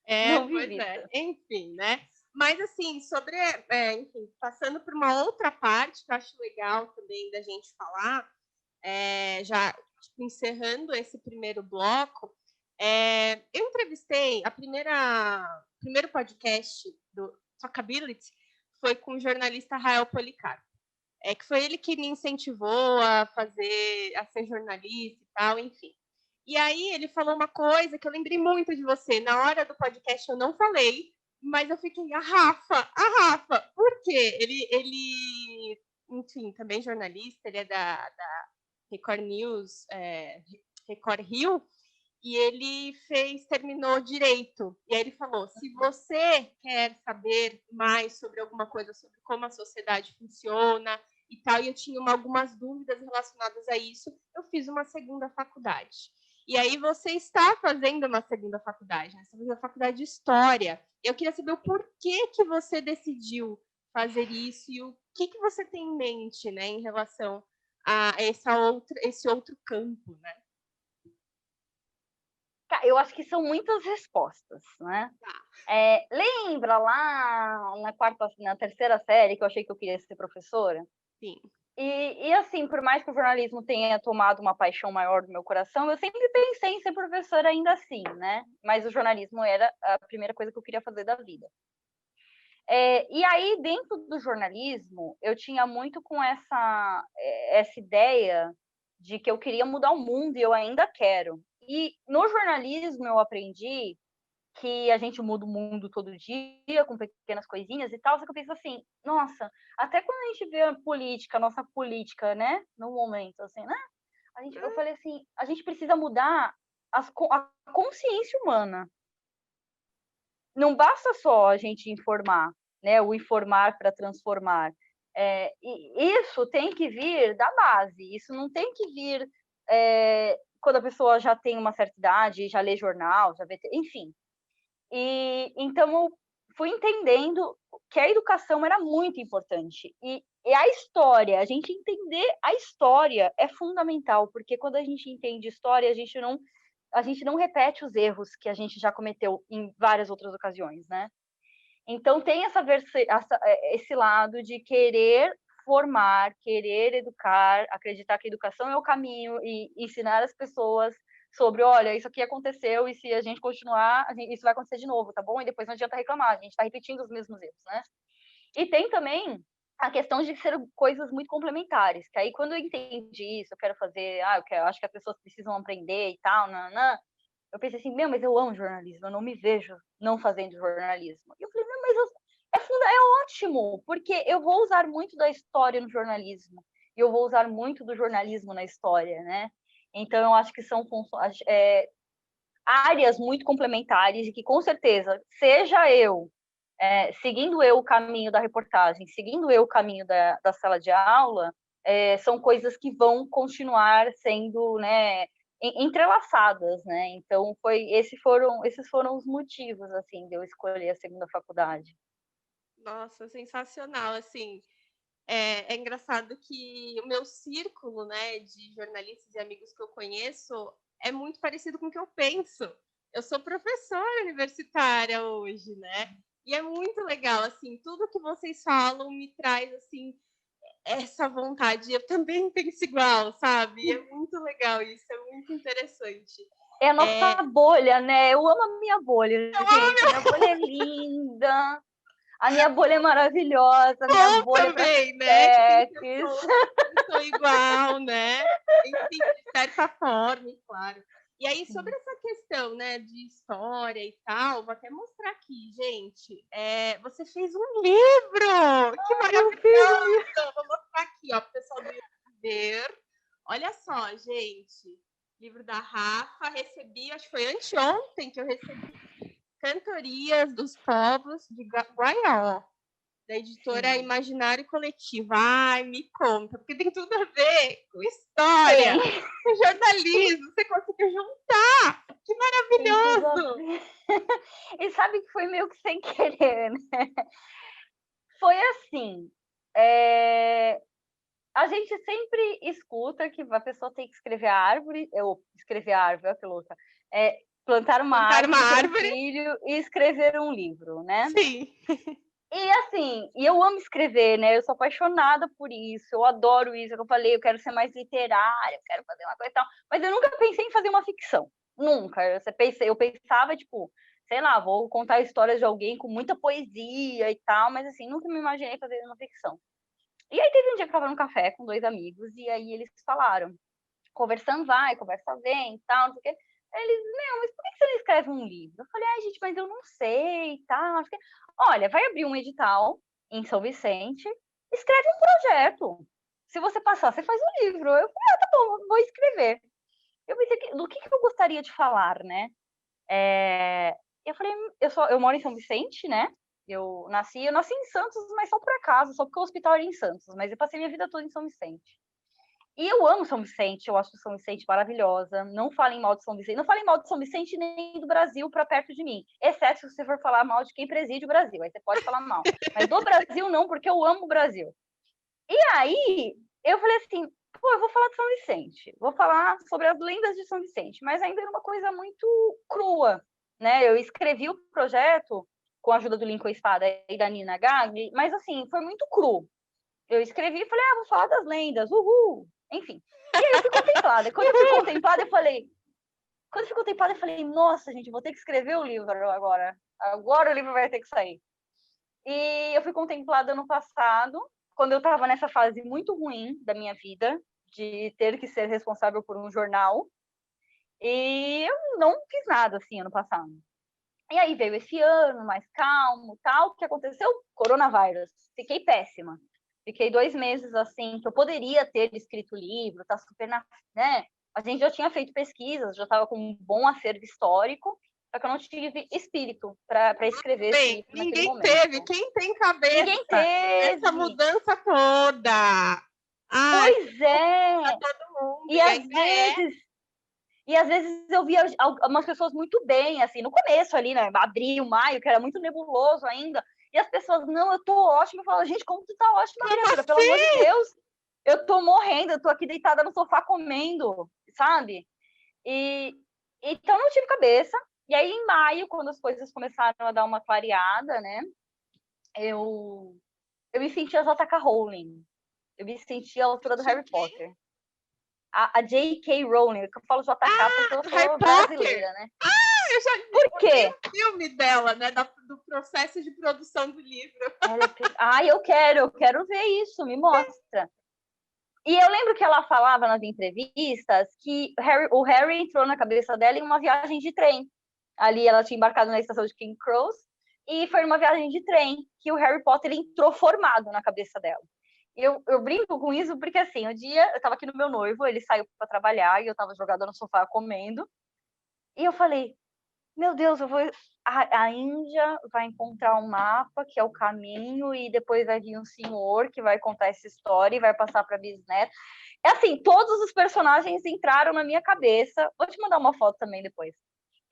É, não pois vivi é. tanto. Enfim, né? Mas, assim, enfim, passando por uma outra parte que eu acho legal também da gente falar, já tipo, encerrando esse primeiro bloco, eu entrevistei o primeiro podcast do Talkability foi com o jornalista Rael Policarpo. Que foi ele que me incentivou a ser jornalista e tal, enfim. E aí ele falou uma coisa que eu lembrei muito de você. Na hora do podcast eu não falei, mas eu fiquei, a Rafa, por quê? Ele enfim, também jornalista, ele é da Record News, Record Rio, e ele terminou direito. E aí ele falou: se você quer saber mais sobre alguma coisa, sobre como a sociedade funciona, e tal, e eu tinha algumas dúvidas relacionadas a isso, eu fiz uma segunda faculdade. E aí você está fazendo uma segunda faculdade, né? Você está fazendo a faculdade de História. Eu queria saber o porquê que você decidiu fazer isso e o que você tem em mente, né, em relação a esse outro campo, né? Eu acho que são muitas respostas, né? Lembra lá na terceira série que eu achei que eu queria ser professora? Sim. E assim, por mais que o jornalismo tenha tomado uma paixão maior do meu coração, eu sempre pensei em ser professora ainda assim, né? Mas o jornalismo era a primeira coisa que eu queria fazer da vida. E aí, dentro do jornalismo, eu tinha muito com essa ideia de que eu queria mudar o mundo e eu ainda quero. E no jornalismo eu aprendi que a gente muda o mundo todo dia, com pequenas coisinhas e tal, só que eu penso assim, nossa, até quando a gente vê a política, a nossa política, né, no momento, assim, né, eu falei assim, a gente precisa mudar a consciência humana. Não basta só a gente informar, né, o informar para transformar. E isso tem que vir da base, isso não tem que vir quando a pessoa já tem uma certa idade, já lê jornal, já vê, enfim. E então eu fui entendendo que a educação era muito importante. E a história, a gente entender a história é fundamental, porque quando a gente entende história, a gente não repete os erros que a gente já cometeu em várias outras ocasiões, né? Então tem esse lado de querer formar, querer educar, acreditar que a educação é o caminho e ensinar as pessoas sobre, olha, isso aqui aconteceu e se a gente continuar, isso vai acontecer de novo, tá bom? E depois não adianta reclamar, a gente está repetindo os mesmos erros, né? E tem também a questão de ser coisas muito complementares, que aí quando eu entendi isso, eu quero fazer, acho que as pessoas precisam aprender e tal, eu pensei assim, mas eu amo jornalismo, eu não me vejo não fazendo jornalismo. E eu falei, mas é ótimo, porque eu vou usar muito da história no jornalismo, e eu vou usar muito do jornalismo na história, né? Então, eu acho que são áreas muito complementares e que, com certeza, seja eu seguindo eu o caminho da reportagem, seguindo eu o caminho da sala de aula, são coisas que vão continuar sendo, né, entrelaçadas, né? Então esses foram os motivos assim de eu escolher a segunda faculdade. Nossa, sensacional, assim. É engraçado que o meu círculo, né, de jornalistas e amigos que eu conheço é muito parecido com o que eu penso. Eu sou professora universitária hoje, né? E é muito legal, assim, tudo que vocês falam me traz, assim, essa vontade. Eu também penso igual, sabe? É muito legal isso, é muito interessante. É a nossa bolha, né? Eu amo a minha bolha, gente. Minha bolha é linda. A minha bolha é maravilhosa, a minha bolha também, né? que sou igual, né? Enfim, de certa forma, claro. E aí, sobre essa questão, né, de história e tal, vou até mostrar aqui, gente. Você fez um livro! Que maravilhoso! Vou mostrar aqui, ó, pro pessoal do YouTube ver. Olha só, gente. Livro da Rafa, recebi, acho que foi anteontem que eu recebi. Cantorias dos Povos de Guaió, da editora Imaginário Coletivo. Ai, me conta, porque tem tudo a ver com história, com jornalismo, você conseguiu juntar. Que maravilhoso! E sabe que foi meio que sem querer, né? Foi assim, a gente sempre escuta que a pessoa tem que escrever a árvore, ou escrever a árvore, que louca, plantar uma árvore, ter um filho e escrever um livro, né? Sim. E assim, eu amo escrever, né? Eu sou apaixonada por isso, eu adoro isso. Eu falei, eu quero ser mais literária, eu quero fazer uma coisa e tal. Mas eu nunca pensei em fazer uma ficção. Nunca. Eu pensava, tipo, sei lá, vou contar histórias de alguém com muita poesia e tal, mas assim, nunca me imaginei fazer uma ficção. E aí teve um dia que eu tava no café com 2 amigos, e aí eles falaram, conversando vai, conversa vem e tal, não sei o quê. Eles, mas por que você não escreve um livro? Eu falei, gente, mas eu não sei e tal. Olha, vai abrir um edital em São Vicente, escreve um projeto. Se você passar, você faz um livro. Eu falei, tá bom, vou escrever. Eu pensei, do que eu gostaria de falar, né? Eu falei, eu moro em São Vicente, né? Eu nasci em Santos, mas só por acaso, só porque o hospital era em Santos, mas eu passei minha vida toda em São Vicente. E eu amo São Vicente, eu acho São Vicente maravilhosa. Não falem mal de São Vicente. Não falem mal de São Vicente nem do Brasil para perto de mim. Exceto se você for falar mal de quem preside o Brasil. Aí você pode falar mal. Mas do Brasil não, porque eu amo o Brasil. E aí, eu falei assim, pô, eu vou falar de São Vicente. Vou falar sobre as lendas de São Vicente. Mas ainda era uma coisa muito crua, né? Eu escrevi o projeto com a ajuda do Lincoln Espada e da Nina Gagli, mas assim, foi muito cru. Eu escrevi e falei, vou falar das lendas, uhul! Enfim. E aí eu fui contemplada. Quando eu fui contemplada, eu falei, nossa, gente, vou ter que escrever o livro agora. Agora o livro vai ter que sair. E eu fui contemplada no passado, quando eu estava nessa fase muito ruim da minha vida, de ter que ser responsável por um jornal. E eu não fiz nada, assim, ano passado. E aí veio esse ano, mais calmo, tal. O que aconteceu? Coronavírus. Fiquei péssima. Fiquei 2 meses, assim, que eu poderia ter escrito o livro, tá super né? A gente já tinha feito pesquisas, já estava com um bom acervo histórico, só que eu não tive espírito para escrever esse Bem, livro naquele ninguém momento. teve. Quem tem cabeça? Ninguém teve. Essa mudança toda. Ai, Pois é. pra todo mundo. E às vezes eu via algumas pessoas muito bem, assim, no começo ali, né? Abril, maio, que era muito nebuloso ainda. E as pessoas, não, eu tô ótima. Eu falo, gente, como tu tá ótima, criatura? Pelo amor de Deus. Eu tô morrendo, eu tô aqui deitada no sofá comendo, sabe? E então não tive cabeça. E aí, em maio, quando as coisas começaram a dar uma clareada, né? Eu me senti a J.K. Rowling. Eu me senti a autora do Harry Potter. A J.K. Rowling, que eu falo JK porque eu sou brasileira, né? Eu já vi. Por quê? O filme dela, né? Do processo de produção do livro. Eu quero ver isso, me mostra. E eu lembro que ela falava nas entrevistas que o Harry entrou na cabeça dela em uma viagem de trem. Ali ela tinha embarcado na estação de King Cross e foi numa viagem de trem que o Harry Potter entrou formado na cabeça dela. Eu brinco com isso porque, assim, um dia eu tava aqui no meu noivo, ele saiu para trabalhar e eu tava jogada no sofá comendo. E eu falei, meu Deus, a Índia vai encontrar um mapa que é o caminho e depois vai vir um senhor que vai contar essa história e vai passar para bisneto. É assim, todos os personagens entraram na minha cabeça. Vou te mandar uma foto também depois.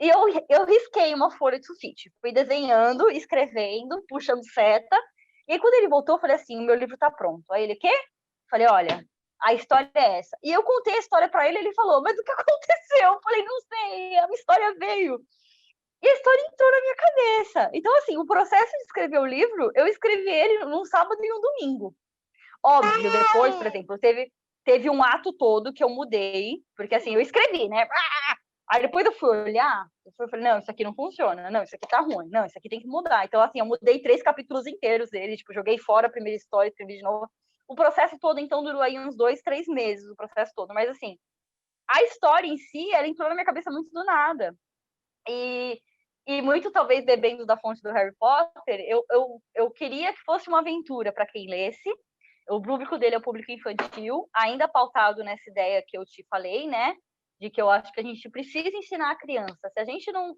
E eu risquei uma folha de sulfite. Fui desenhando, escrevendo, puxando seta. E aí, quando ele voltou, eu falei assim, o meu livro tá pronto. Aí ele, quê? Falei, olha, a história é essa. E eu contei a história para ele, ele falou, mas o que aconteceu? Eu falei, não sei, a história veio. E a história entrou na minha cabeça. Então, assim, o processo de escrever o livro, eu escrevi ele num sábado e um domingo. Óbvio, depois, por exemplo, teve um ato todo que eu mudei, porque assim, eu escrevi, né? Aí depois eu fui olhar, eu falei, não, isso aqui não funciona, não, isso aqui tá ruim, não, isso aqui tem que mudar. Então, assim, eu mudei 3 capítulos inteiros dele, tipo, joguei fora a primeira história, escrevi de novo. O processo todo, então, durou aí uns 2, 3 meses, o processo todo. Mas, assim, a história em si, ela entrou na minha cabeça muito do nada. E muito, talvez, bebendo da fonte do Harry Potter, eu queria que fosse uma aventura para quem lesse. O público dele é o público infantil, ainda pautado nessa ideia que eu te falei, né? De que eu acho que a gente precisa ensinar a criança. Se a gente não...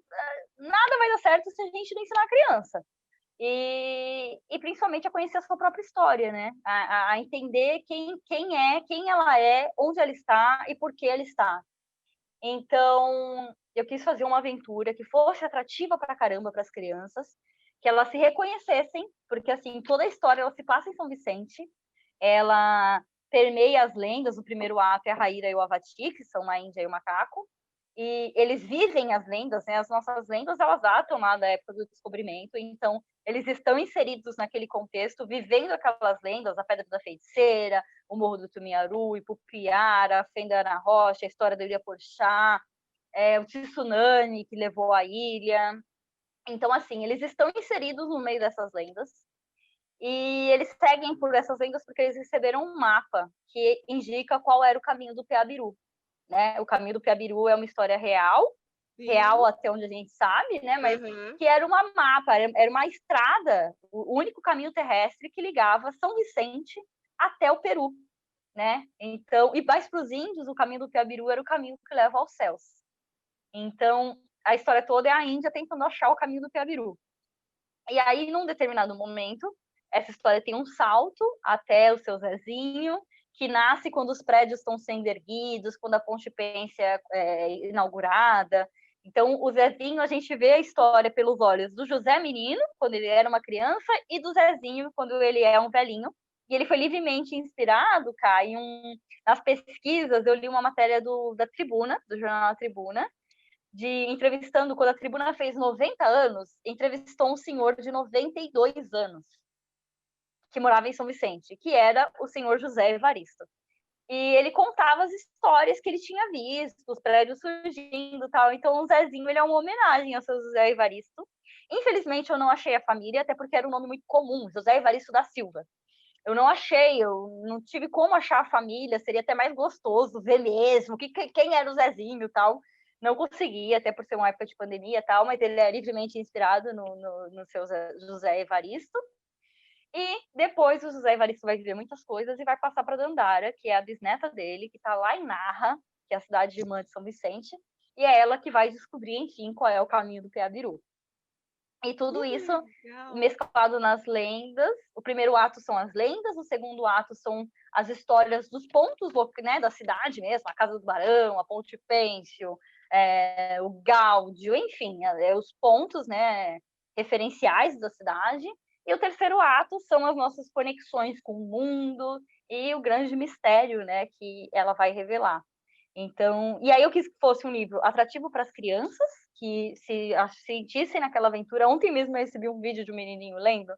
Nada vai dar certo se a gente não ensinar a criança. E principalmente a conhecer a sua própria história, né? A entender quem ela é, onde ela está e por que ela está. Então, eu quis fazer uma aventura que fosse atrativa pra caramba para as crianças, que elas se reconhecessem, porque assim, toda a história ela se passa em São Vicente, ela permeia as lendas, o primeiro ato é a Raíra e o Avati, que são uma Índia e o macaco, e eles vivem as lendas, né? As nossas lendas, elas datam lá da época do descobrimento, então eles estão inseridos naquele contexto, vivendo aquelas lendas, a Pedra da Feiticeira, o Morro do Tumiaru, Ipupiara, a Fenda na Rocha, a história do Iriaporchá, o tsunami que levou a ilha. Então, assim, eles estão inseridos no meio dessas lendas, e eles seguem por essas lendas porque eles receberam um mapa que indica qual era o caminho do Piabiru, né? O caminho do Piabiru é uma história real, real até onde a gente sabe, né? Mas que era uma mapa, era uma estrada, o único caminho terrestre que ligava São Vicente até o Peru, né? Então, e mais para os índios, o caminho do Piabiru era o caminho que leva aos céus. Então, a história toda é a Índia tentando achar o caminho do Piabiru. E aí, num determinado momento, essa história tem um salto até o seu Zezinho, que nasce quando os prédios estão sendo erguidos, quando a Ponte Pêncea é inaugurada. Então, o Zezinho, a gente vê a história pelos olhos do José menino, quando ele era uma criança, e do Zezinho, quando ele é um velhinho. E ele foi livremente inspirado, Cá, nas pesquisas, eu li uma matéria da Tribuna, do jornal Tribuna, entrevistando, quando a Tribuna fez 90 anos, entrevistou um senhor de 92 anos, que morava em São Vicente, que era o senhor José Evaristo. E ele contava as histórias que ele tinha visto, os prédios surgindo e tal. Então, o Zezinho, ele é uma homenagem ao seu José Evaristo. Infelizmente, eu não achei a família, até porque era um nome muito comum, José Evaristo da Silva. Eu não achei, eu não tive como achar a família, seria até mais gostoso ver mesmo quem era o Zezinho e tal. Não consegui, até por ser uma época de pandemia e tal, mas ele é livremente inspirado no seu José Evaristo. E depois o José Evaristo vai viver muitas coisas e vai passar para Dandara, que é a bisneta dele, que está lá em Narra, que é a cidade irmã de São Vicente, e é ela que vai descobrir, enfim, qual é o caminho do Peabiru. E tudo isso mesclado nas lendas. O primeiro ato são as lendas, o segundo ato são as histórias dos pontos, né, da cidade mesmo, a Casa do Barão, a Ponte Pêncil, o Gáudio, enfim, os pontos, né, referenciais da cidade. E o terceiro ato são as nossas conexões com o mundo e o grande mistério, né, que ela vai revelar. Então, e aí eu quis que fosse um livro atrativo para as crianças, que se sentissem naquela aventura. Ontem mesmo eu recebi um vídeo de um menininho lendo,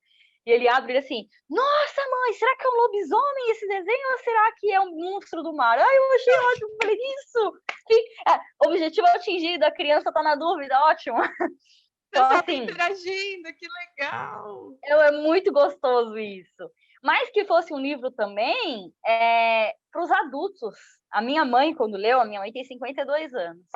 e ele abre assim, nossa mãe, será que é um lobisomem esse desenho ou será que é um monstro do mar? Ai, eu achei ótimo, falei, isso! Objetivo atingido, a criança tá na dúvida, ótimo. Então, assim, interagindo, que legal! É muito gostoso isso. Mas que fosse um livro também para os adultos. A minha mãe, quando leu, a minha mãe tem 52 anos.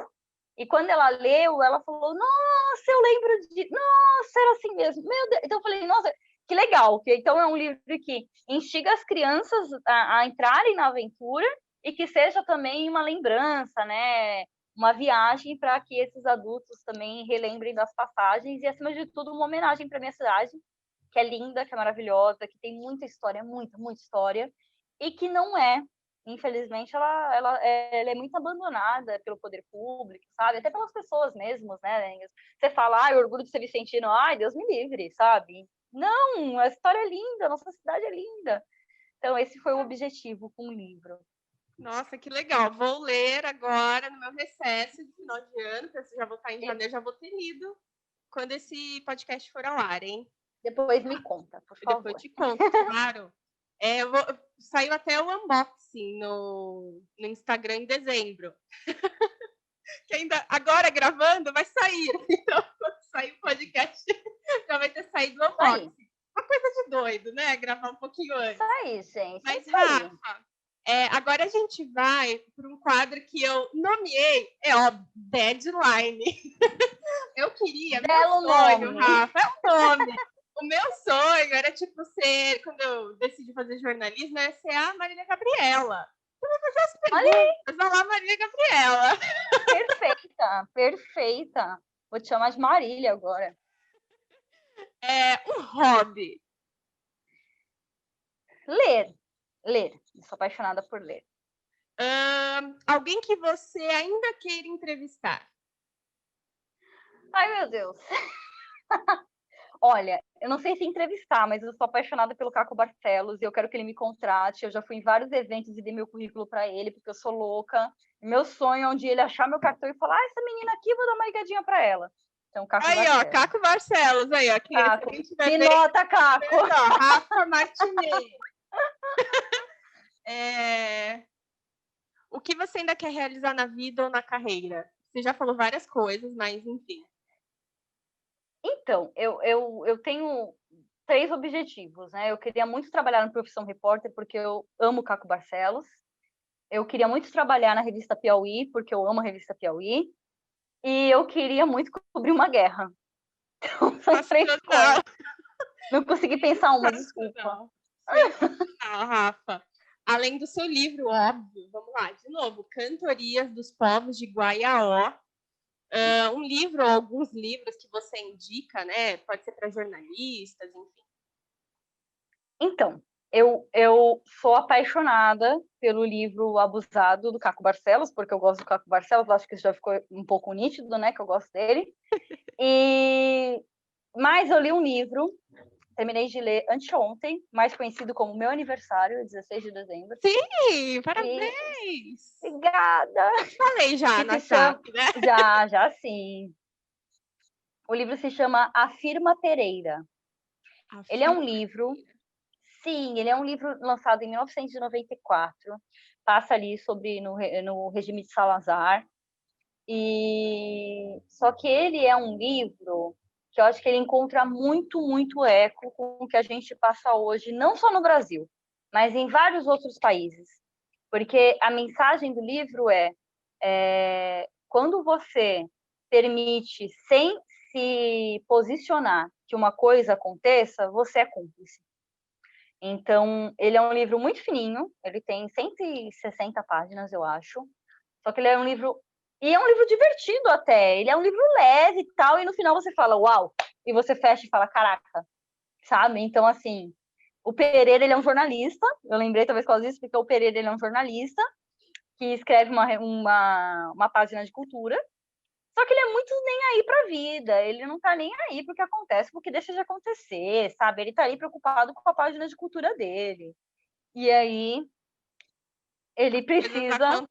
E quando ela leu, ela falou, nossa, eu lembro de... Nossa, era assim mesmo. Meu Deus. Então eu falei, nossa, que legal. Então é um livro que instiga as crianças a entrarem na aventura e que seja também uma lembrança, né? Uma viagem para que esses adultos também relembrem das passagens e, acima de tudo, uma homenagem para minha cidade, que é linda, que é maravilhosa, que tem muita história, muita história, e que não é, infelizmente, ela é muito abandonada pelo poder público, sabe? Até pelas pessoas mesmas, né? Você fala, ai, orgulho de ser vicentino, ai, Deus me livre, sabe? Não, a história é linda, a nossa cidade é linda. Então, esse foi o objetivo com o livro. Nossa, que legal. Vou ler agora no meu recesso de final de ano, porque se já vou estar em janeiro, já vou ter lido quando esse podcast for ao ar, hein? Depois me conta, por favor. Depois te conto, claro. Saiu até o unboxing no Instagram em dezembro. Que ainda agora gravando vai sair. Então, quando sair o podcast, já vai ter saído o unboxing. Uma coisa de doido, né? Gravar um pouquinho antes. Isso aí, gente. Mas, Rafa, agora a gente vai para um quadro que eu nomeei, Deadline. Eu queria, Belo meu sonho, nome. Rafa, é o nome. O meu sonho era, tipo, quando eu decidi fazer jornalismo, era ser a Marília Gabriela. Eu vou fazer as perguntas, olha lá, Marília Gabriela. Perfeita. Vou te chamar de Marília agora. Um hobby. Ler. Eu sou apaixonada por ler. Alguém que você ainda queira entrevistar? Ai, meu Deus. Olha, eu não sei se entrevistar, mas eu sou apaixonada pelo Caco Barcelos e eu quero que ele me contrate. Eu já fui em vários eventos e dei meu currículo para ele, porque eu sou louca. Meu sonho é um dia ele achar meu cartão e falar, essa menina aqui, vou dar uma ligadinha para ela. Então, Caco Barcelos. Ó, Caco Barcelos, aí, ó. Caco. Me nota, Caco. Ó, Rafa Martinez. O que você ainda quer realizar na vida ou na carreira? Você já falou várias coisas, mas enfim. Então, eu tenho 3 objetivos, né? Eu queria muito trabalhar no Profissão Repórter, porque eu amo Caco Barcelos. Eu queria muito trabalhar na revista Piauí, porque eu amo a revista Piauí. E eu queria muito cobrir uma guerra. Então, são 3 coisas. Não consegui pensar uma, desculpa. Rafa. Além do seu livro, óbvio. Vamos lá, de novo. Cantorias dos Povos de Guaiaó. um livro ou alguns livros que você indica, né? Pode ser para jornalistas, enfim. Então, eu sou apaixonada pelo livro Abusado, do Caco Barcelos, porque eu gosto do Caco Barcelos, acho que isso já ficou um pouco nítido, né, que eu gosto dele. Mas eu li um livro, terminei de ler anteontem, mais conhecido como Meu Aniversário, 16 de dezembro. Sim, parabéns! Obrigada! Falei já na chat, né? Já sim. O livro se chama Afirma Pereira. Ele é um livro... Sim, ele é um livro lançado em 1994, passa ali no regime de Salazar, só que ele é um livro que eu acho que ele encontra muito eco com o que a gente passa hoje, não só no Brasil, mas em vários outros países, porque a mensagem do livro quando você permite, sem se posicionar, que uma coisa aconteça, você é cúmplice. Então, ele é um livro muito fininho, ele tem 160 páginas, eu acho. Só que ele é um livro... E é um livro divertido até. Ele é um livro leve e tal, e no final você fala, uau! E você fecha e fala, caraca, sabe? Então, assim, o Pereira, ele é um jornalista. Eu lembrei talvez por causa disso, porque o Pereira, ele é um jornalista que escreve uma página de cultura. Só que ele é muito nem aí pra vida, ele não tá nem aí pro que acontece, porque deixa de acontecer, sabe? Ele tá ali preocupado com a página de cultura dele. E aí ele precisa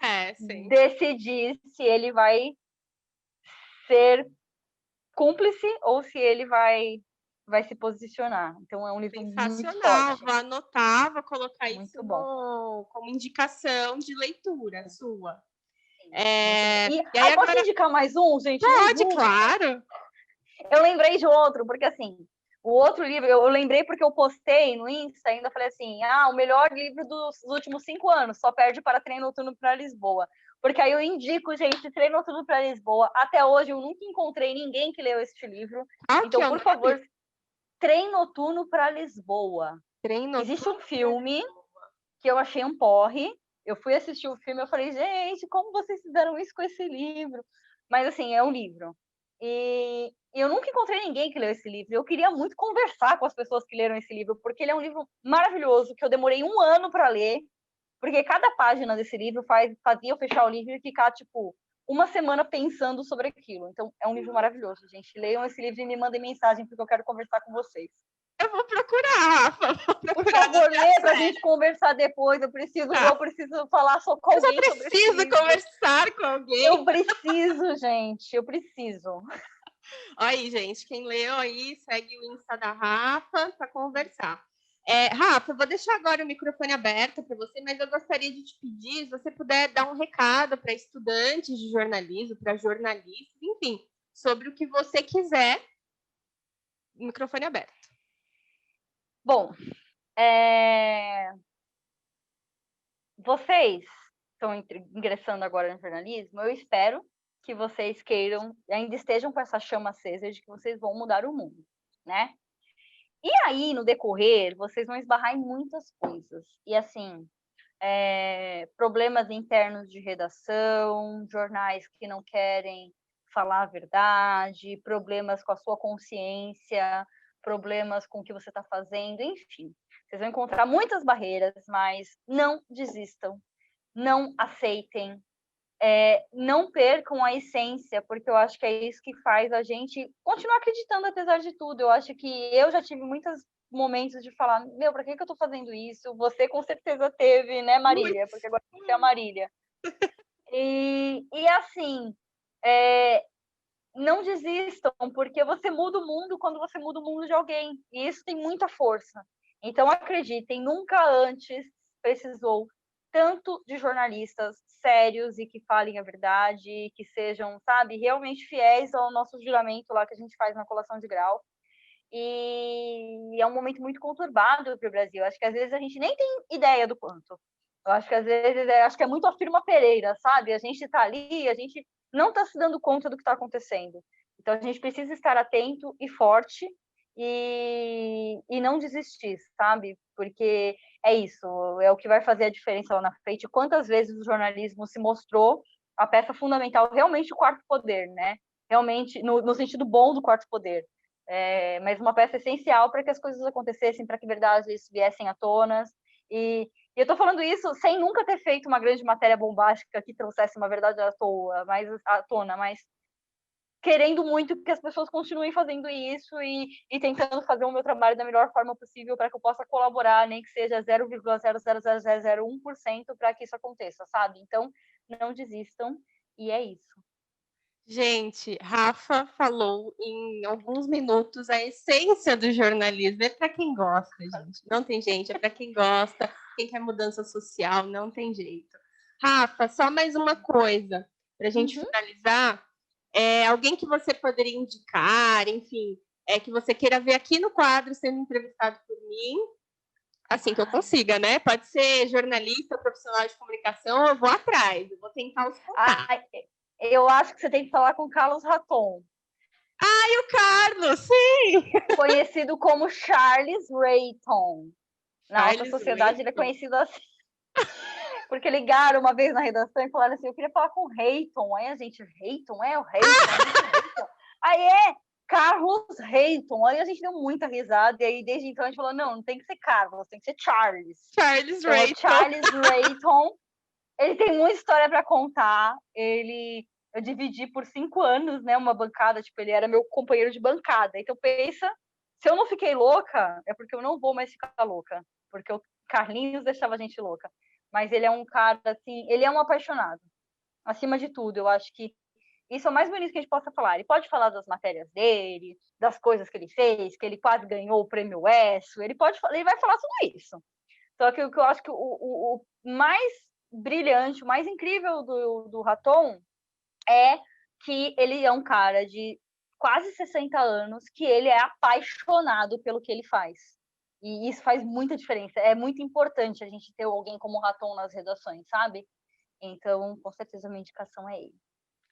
decidir se ele vai ser cúmplice ou se ele vai se posicionar. Então é um livro muito forte. Vou anotar, vou colocar muito isso bom. como indicação de leitura sua. Posso indicar mais um, gente? Pode, claro. Eu lembrei de outro, porque assim, o outro livro, eu lembrei porque eu postei no Insta, ainda falei assim, o melhor livro dos últimos 5 anos, só perde para Trem Noturno para Lisboa. Porque aí eu indico, gente, Trem Noturno para Lisboa. Até hoje eu nunca encontrei ninguém que leu este livro. Então, por favor, Trem Noturno para Lisboa. Existe um filme que eu achei um porre. Eu fui assistir o filme e eu falei, gente, como vocês fizeram isso com esse livro? Mas, assim, é um livro. E eu nunca encontrei ninguém que leu esse livro. Eu queria muito conversar com as pessoas que leram esse livro, porque ele é um livro maravilhoso, que eu demorei 1 ano para ler, porque cada página desse livro fazia eu fechar o livro e ficar, tipo, 1 semana pensando sobre aquilo. Então, é um livro maravilhoso, gente. Leiam esse livro e me mandem mensagem, porque eu quero conversar com vocês. Eu vou procurar, Rafa. Por favor, lê pra gente conversar depois. Eu preciso falar só com alguém. Eu preciso conversar com alguém. Eu preciso, gente. Eu preciso. Aí, gente, quem leu aí, segue o Insta da Rafa para conversar. Rafa, eu vou deixar agora o microfone aberto para você, mas eu gostaria de te pedir, se você puder dar um recado para estudantes de jornalismo, para jornalistas, enfim, sobre o que você quiser. Microfone aberto. Bom, vocês estão ingressando agora no jornalismo, eu espero que vocês queiram, ainda estejam com essa chama acesa de que vocês vão mudar o mundo, né? E aí, no decorrer, vocês vão esbarrar em muitas coisas. E, assim, problemas internos de redação, jornais que não querem falar a verdade, problemas com a sua consciência, problemas com o que você está fazendo, enfim. Vocês vão encontrar muitas barreiras, mas não desistam, não aceitem, não percam a essência, porque eu acho que é isso que faz a gente continuar acreditando apesar de tudo. Eu acho que eu já tive muitos momentos de falar, meu, para que eu estou fazendo isso? Você com certeza teve, né, Marília? Porque agora você é a Marília. E assim, não desistam, porque você muda o mundo quando você muda o mundo de alguém. E isso tem muita força. Então, acreditem, nunca antes precisou tanto de jornalistas sérios e que falem a verdade, que sejam, sabe, realmente fiéis ao nosso juramento lá que a gente faz na colação de grau. E é um momento muito conturbado para o Brasil. Acho que às vezes a gente nem tem ideia do quanto. Eu acho que às vezes é muito Afirma Pereira, sabe? A gente está ali, a gente não está se dando conta do que está acontecendo. Então a gente precisa estar atento e forte e não desistir, sabe? Porque é isso, é o que vai fazer a diferença lá na frente. Quantas vezes o jornalismo se mostrou a peça fundamental, realmente o quarto poder, né? realmente, no sentido bom do quarto poder. Mas uma peça essencial para que as coisas acontecessem, para que verdades viessem à tona. E eu estou falando isso sem nunca ter feito uma grande matéria bombástica que trouxesse uma verdade à tona, mas querendo muito que as pessoas continuem fazendo isso e tentando fazer o meu trabalho da melhor forma possível para que eu possa colaborar, nem que seja 0,00001% para que isso aconteça, sabe? Então, não desistam, e é isso. Gente, Rafa falou em alguns minutos a essência do jornalismo. É para quem gosta, gente. Não tem gente, é para quem gosta, quem quer mudança social, não tem jeito. Rafa, só mais uma coisa para a gente finalizar. Alguém que você poderia indicar, enfim, que você queira ver aqui no quadro sendo entrevistado por mim, assim que eu consiga, né? Pode ser jornalista, profissional de comunicação, eu vou atrás, eu vou tentar os contatos. Eu acho que você tem que falar com Carlos Raton. Ai, o Carlos, sim! Conhecido como Charles Rayton. Na alta sociedade, ele é conhecido assim. Porque ligaram uma vez na redação e falaram assim, eu queria falar com o Rayton. Aí a gente, Rayton? É o Rayton? Aí Carlos Rayton. Aí a gente deu muita risada. E aí, desde então, a gente falou, não tem que ser Carlos, tem que ser Charles. Charles então, Rayton. Charles Rayton. Ele tem muita história para contar. Eu dividi por 5 anos, né, uma bancada. Tipo, ele era meu companheiro de bancada. Então, pensa, se eu não fiquei louca, é porque eu não vou mais ficar louca. Porque o Carlinhos deixava a gente louca. Mas ele é um cara, assim, ele é um apaixonado. Acima de tudo, eu acho que isso é o mais bonito que a gente possa falar. Ele pode falar das matérias dele, das coisas que ele fez, que ele quase ganhou o prêmio ESSO, ele vai falar tudo isso. Só que o que eu acho que o mais brilhante, o mais incrível do Raton é que ele é um cara de quase 60 anos, que ele é apaixonado pelo que ele faz. E isso faz muita diferença. É muito importante a gente ter alguém como o Raton nas redações, sabe? Então, com certeza, a minha indicação é ele.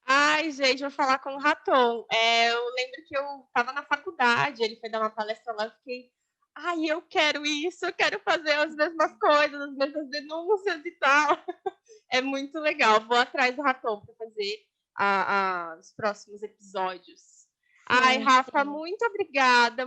Ai, gente, vou falar com o Raton. Eu lembro que eu estava na faculdade, ele foi dar uma palestra lá, eu fiquei, ai, eu quero isso, eu quero fazer as mesmas coisas, as mesmas denúncias e tal. É muito legal. Vou atrás do Raton para fazer os próximos episódios. Sim, ai, Rafa, sim. Muito obrigada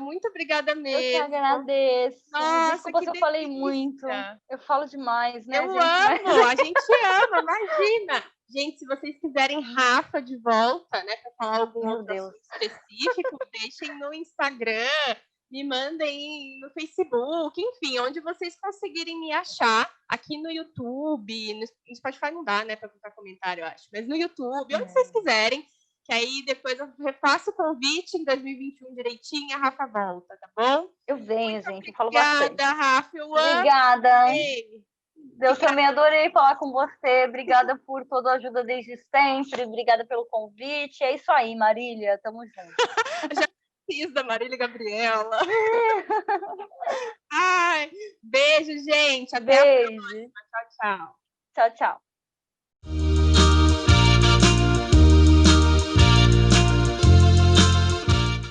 mesmo. Eu que agradeço. Nossa, desculpa se eu falei muito. Eu falo demais, né, eu gente? amo, a gente ama, imagina. Gente, se vocês quiserem Rafa de volta, né, para falar algum outro assunto específico, deixem no Instagram, me mandem no Facebook, enfim, onde vocês conseguirem me achar, aqui no YouTube, no Spotify não dá, né, para botar comentário, eu acho, mas no YouTube, onde vocês quiserem, que aí depois eu refaço o convite em 2021 direitinho, a Rafa volta, tá bom? Eu venho, muito gente, eu falo bastante. Obrigada, Rafa, eu Obrigada. Ei. Eu também adorei falar com você. Obrigada por toda a ajuda desde sempre. Obrigada pelo convite. É isso aí, Marília. Tamo junto. Já fiz da Marília Gabriela. Ai, beijo, gente. Até a próxima. Tchau, tchau. Tchau, tchau.